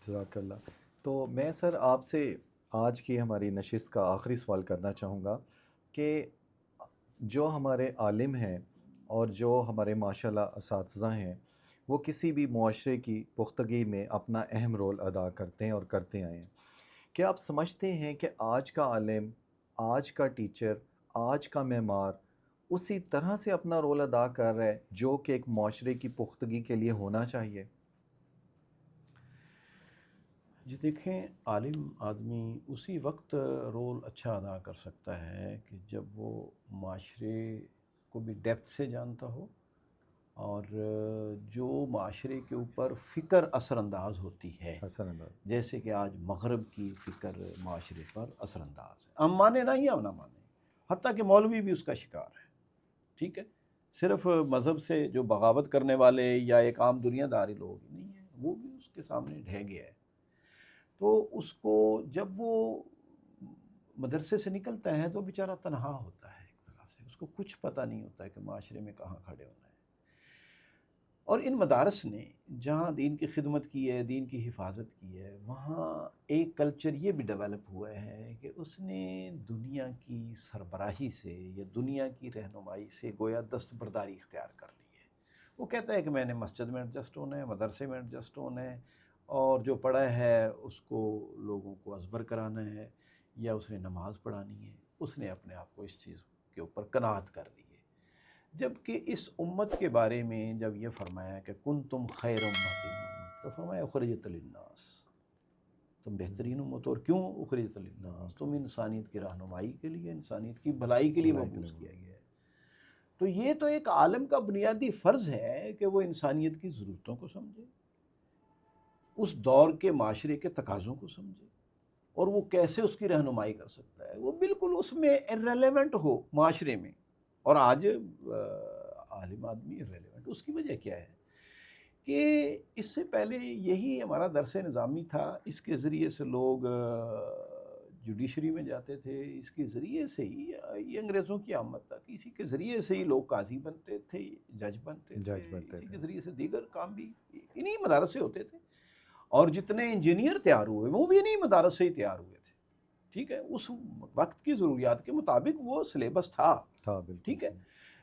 جزاک اللہ. تو میں سر آپ سے آج کی ہماری نشست کا آخری سوال کرنا چاہوں گا کہ جو ہمارے عالم ہیں اور جو ہمارے ماشاءاللہ اساتذہ ہیں وہ کسی بھی معاشرے کی پختگی میں اپنا اہم رول ادا کرتے ہیں اور کرتے آئے ہیں. کیا آپ سمجھتے ہیں کہ آج کا عالم، آج کا ٹیچر، آج کا معمار اسی طرح سے اپنا رول ادا کر رہا ہے جو کہ ایک معاشرے کی پختگی کے لیے ہونا چاہیے؟ جی دیکھیں، عالم آدمی اسی وقت رول اچھا ادا کر سکتا ہے کہ جب وہ معاشرے کو بھی ڈیپتھ سے جانتا ہو اور جو معاشرے کے اوپر فکر اثر انداز ہوتی ہے، حسن اللہ. جیسے کہ آج مغرب کی فکر معاشرے پر اثر انداز ہے، ہم مانیں نہ یا نہ مانیں، حتیٰ کہ مولوی بھی اس کا شکار ہے. ٹھیک ہے. صرف مذہب سے جو بغاوت کرنے والے یا ایک عام دنیا داری لوگ نہیں ہیں، وہ بھی اس کے سامنے ڈھہ گیا ہے. تو اس کو جب وہ مدرسے سے نکلتا ہے تو بیچارہ تنہا ہوتا ہے، ایک طرح سے اس کو کچھ پتہ نہیں ہوتا ہے کہ معاشرے میں کہاں کھڑے ہونا ہے. اور ان مدارس نے جہاں دین کی خدمت کی ہے، دین کی حفاظت کی ہے، وہاں ایک کلچر یہ بھی ڈیولپ ہوا ہے کہ اس نے دنیا کی سربراہی سے یا دنیا کی رہنمائی سے گویا دستبرداری اختیار کر لی ہے. وہ کہتا ہے کہ میں نے مسجد میں ایڈجسٹ ہونا ہے، مدرسے میں ایڈجسٹ ہونا ہے، اور جو پڑھا ہے اس کو لوگوں کو ازبر کرانا ہے یا اس نے نماز پڑھانی ہے. اس نے اپنے آپ کو اس چیز کے اوپر قناعت کر لی ہے. جبکہ اس امت کے بارے میں جب یہ فرمایا کہ کنتم خیر امت، تو فرمایا اخرجت للناس، تم بہترین امت. اور کیوں اخرجت للناس؟ تم انسانیت کی رہنمائی کے لیے، انسانیت کی بھلائی کے لیے مبعوث کیا گیا ہے. تو یہ تو ایک عالم کا بنیادی فرض ہے کہ وہ انسانیت کی ضرورتوں کو سمجھے، اس دور کے معاشرے کے تقاضوں کو سمجھے، اور وہ کیسے اس کی رہنمائی کر سکتا ہے. وہ بالکل اس میں ارریلیونٹ ہو معاشرے میں. اور آج عالم آدمی ارریلیونٹ، اس کی وجہ کیا ہے کہ اس سے پہلے یہی ہمارا درس نظامی تھا، اس کے ذریعے سے لوگ جوڈیشری میں جاتے تھے، اس کے ذریعے سے ہی یہ انگریزوں کی آمد تک اسی کے ذریعے سے ہی لوگ قاضی بنتے تھے، جج بنتے تھے، اسی کے ذریعے سے دیگر کام بھی انہی مدارس سے ہوتے تھے. اور جتنے انجینئر تیار ہوئے وہ بھی انہی مدارس سے ہی تیار ہوئے تھے. ٹھیک ہے. اس وقت کی ضروریات کے مطابق وہ سلیبس تھا. ٹھیک ہے.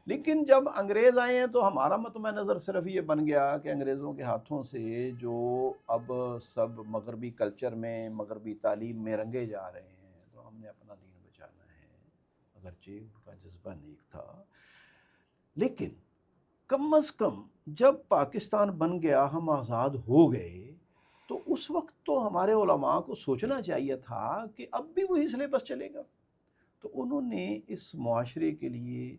لیکن جب انگریز آئے ہیں تو ہمارا مطمع نظر صرف یہ بن گیا کہ انگریزوں کے ہاتھوں سے جو اب سب مغربی کلچر میں، مغربی تعلیم میں رنگے جا رہے ہیں، تو ہم نے اپنا دین بچانا ہے. اگرچہ ان کا جذبہ نیک تھا، لیکن کم از کم جب پاکستان بن گیا، ہم آزاد ہو گئے، تو اس وقت تو ہمارے علماء کو سوچنا چاہیے تھا کہ اب بھی وہی سلیبس چلے گا. تو انہوں نے اس معاشرے کے لیے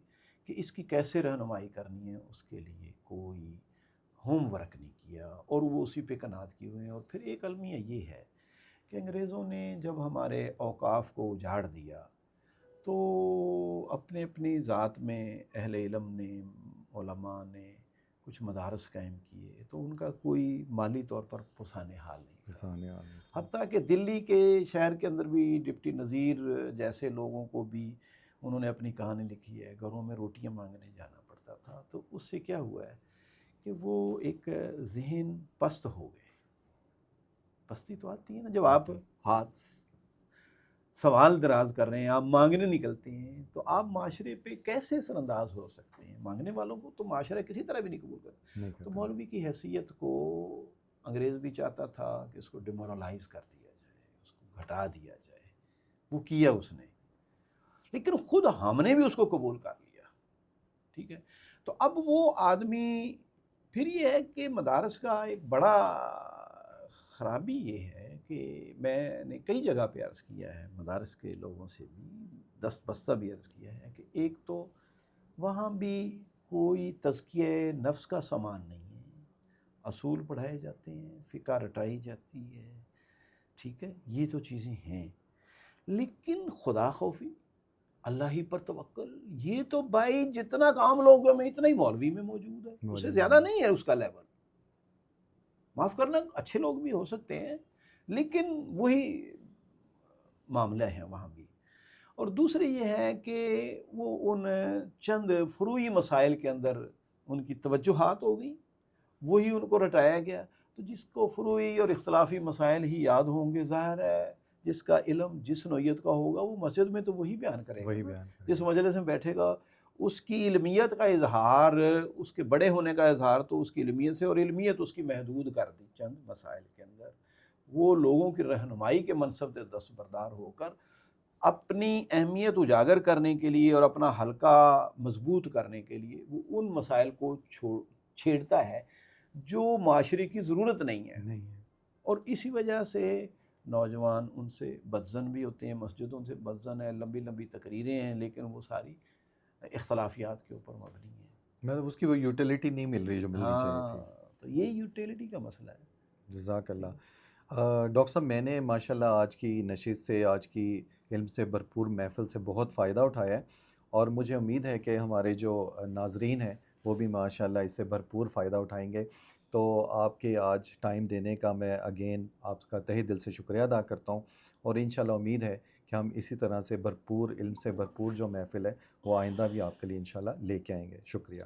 کہ اس کی کیسے رہنمائی کرنی ہے، اس کے لیے کوئی ہوم ورک نہیں کیا، اور وہ اسی پہ قناعت کیے ہوئے ہیں. اور پھر ایک المیہ یہ ہے کہ انگریزوں نے جب ہمارے اوقاف کو اجاڑ دیا تو اپنی ذات میں اہل علم نے، علماء نے کچھ مدارس قائم کیے، تو ان کا کوئی مالی طور پر پسانے حال نہیں تھا. حتیٰ کہ دلی کے شہر کے اندر بھی ڈپٹی نذیر جیسے لوگوں کو بھی انہوں نے اپنی کہانی لکھی ہے، گھروں میں روٹیاں مانگنے جانا پڑتا تھا. تو اس سے کیا ہوا ہے کہ وہ ایک ذہن پست ہو گئے. پستی تو آتی ہے نا جب آپ ہاتھ سوال دراز کر رہے ہیں، آپ مانگنے نکلتے ہیں، تو آپ معاشرے پہ کیسے اثر انداز ہو سکتے ہیں؟ مانگنے والوں کو تو معاشرہ کسی طرح بھی نہیں قبول کرتا. نہیں تو کرتا. مولوی کی حیثیت کو انگریز بھی چاہتا تھا کہ اس کو ڈیمورلائز کر دیا جائے، اس کو گھٹا دیا جائے. وہ کیا اس نے، لیکن خود ہم نے بھی اس کو قبول کر لیا. ٹھیک ہے. تو اب وہ آدمی، پھر یہ ہے کہ مدارس کا ایک بڑا خرابی یہ ہے کہ میں نے کئی جگہ پہ عرض کیا ہے، مدارس کے لوگوں سے بھی دست بستہ بھی عرض کیا ہے کہ ایک تو وہاں بھی کوئی تزکیہ نفس کا سامان نہیں ہے. اصول پڑھائے جاتے ہیں، فقہ رٹائی جاتی ہے. ٹھیک ہے، یہ تو چیزیں ہیں، لیکن خدا خوفی، اللہ ہی پر توکل، یہ تو بھائی جتنا کام لوگوں میں اتنا ہی مولوی میں موجود ہے. اس سے زیادہ نہیں ہے اس کا لیول. معاف کرنا، اچھے لوگ بھی ہو سکتے ہیں، لیکن وہی معاملہ ہے وہاں بھی. اور دوسری یہ ہے کہ وہ ان چند فروعی مسائل کے اندر ان کی توجہات ہو گئی، وہی ان کو رٹایا گیا. تو جس کو فروعی اور اختلافی مسائل ہی یاد ہوں گے، ظاہر ہے جس کا علم جس نوعیت کا ہوگا وہ مسجد میں تو وہی بیان کرے گا. وہی نا بیان کرے جس گا. مجلس میں بیٹھے گا، اس کی علمیت کا اظہار، اس کے بڑے ہونے کا اظہار تو اس کی علمیت سے، اور علمیت اس کی محدود کر دی چند مسائل کے اندر. وہ لوگوں کی رہنمائی کے منصب سے دستبردار ہو کر اپنی اہمیت اجاگر کرنے کے لیے اور اپنا حلقہ مضبوط کرنے کے لیے وہ ان مسائل کو چھیڑتا ہے جو معاشرے کی ضرورت نہیں ہے. نہیں ہے. اور اسی وجہ سے نوجوان ان سے بدظن بھی ہوتے ہیں، مسجدوں سے بدظن ہے. لمبی لمبی تقریریں ہیں، لیکن وہ ساری اختلافیات کے اوپر مبنی ہیں. مطلب اس کی وہ یوٹیلیٹی نہیں مل رہی جو ملنی چاہیے تھی. تو یہ یوٹیلیٹی کا مسئلہ ہے. جزاک اللہ. ڈاکٹر صاحب، میں نے ماشاءاللہ آج کی نشست سے، آج کی علم سے بھرپور محفل سے بہت فائدہ اٹھایا ہے، اور مجھے امید ہے کہ ہمارے جو ناظرین ہیں وہ بھی ماشاءاللہ اس سے بھرپور فائدہ اٹھائیں گے. تو آپ کے آج ٹائم دینے کا میں اگین آپ کا تہہ دل سے شکریہ ادا کرتا ہوں، اور انشاءاللہ امید ہے کہ ہم اسی طرح سے بھرپور علم سے بھرپور جو محفل ہے وہ آئندہ بھی آپ کے لیے انشاءاللہ لے کے آئیں گے. شکریہ.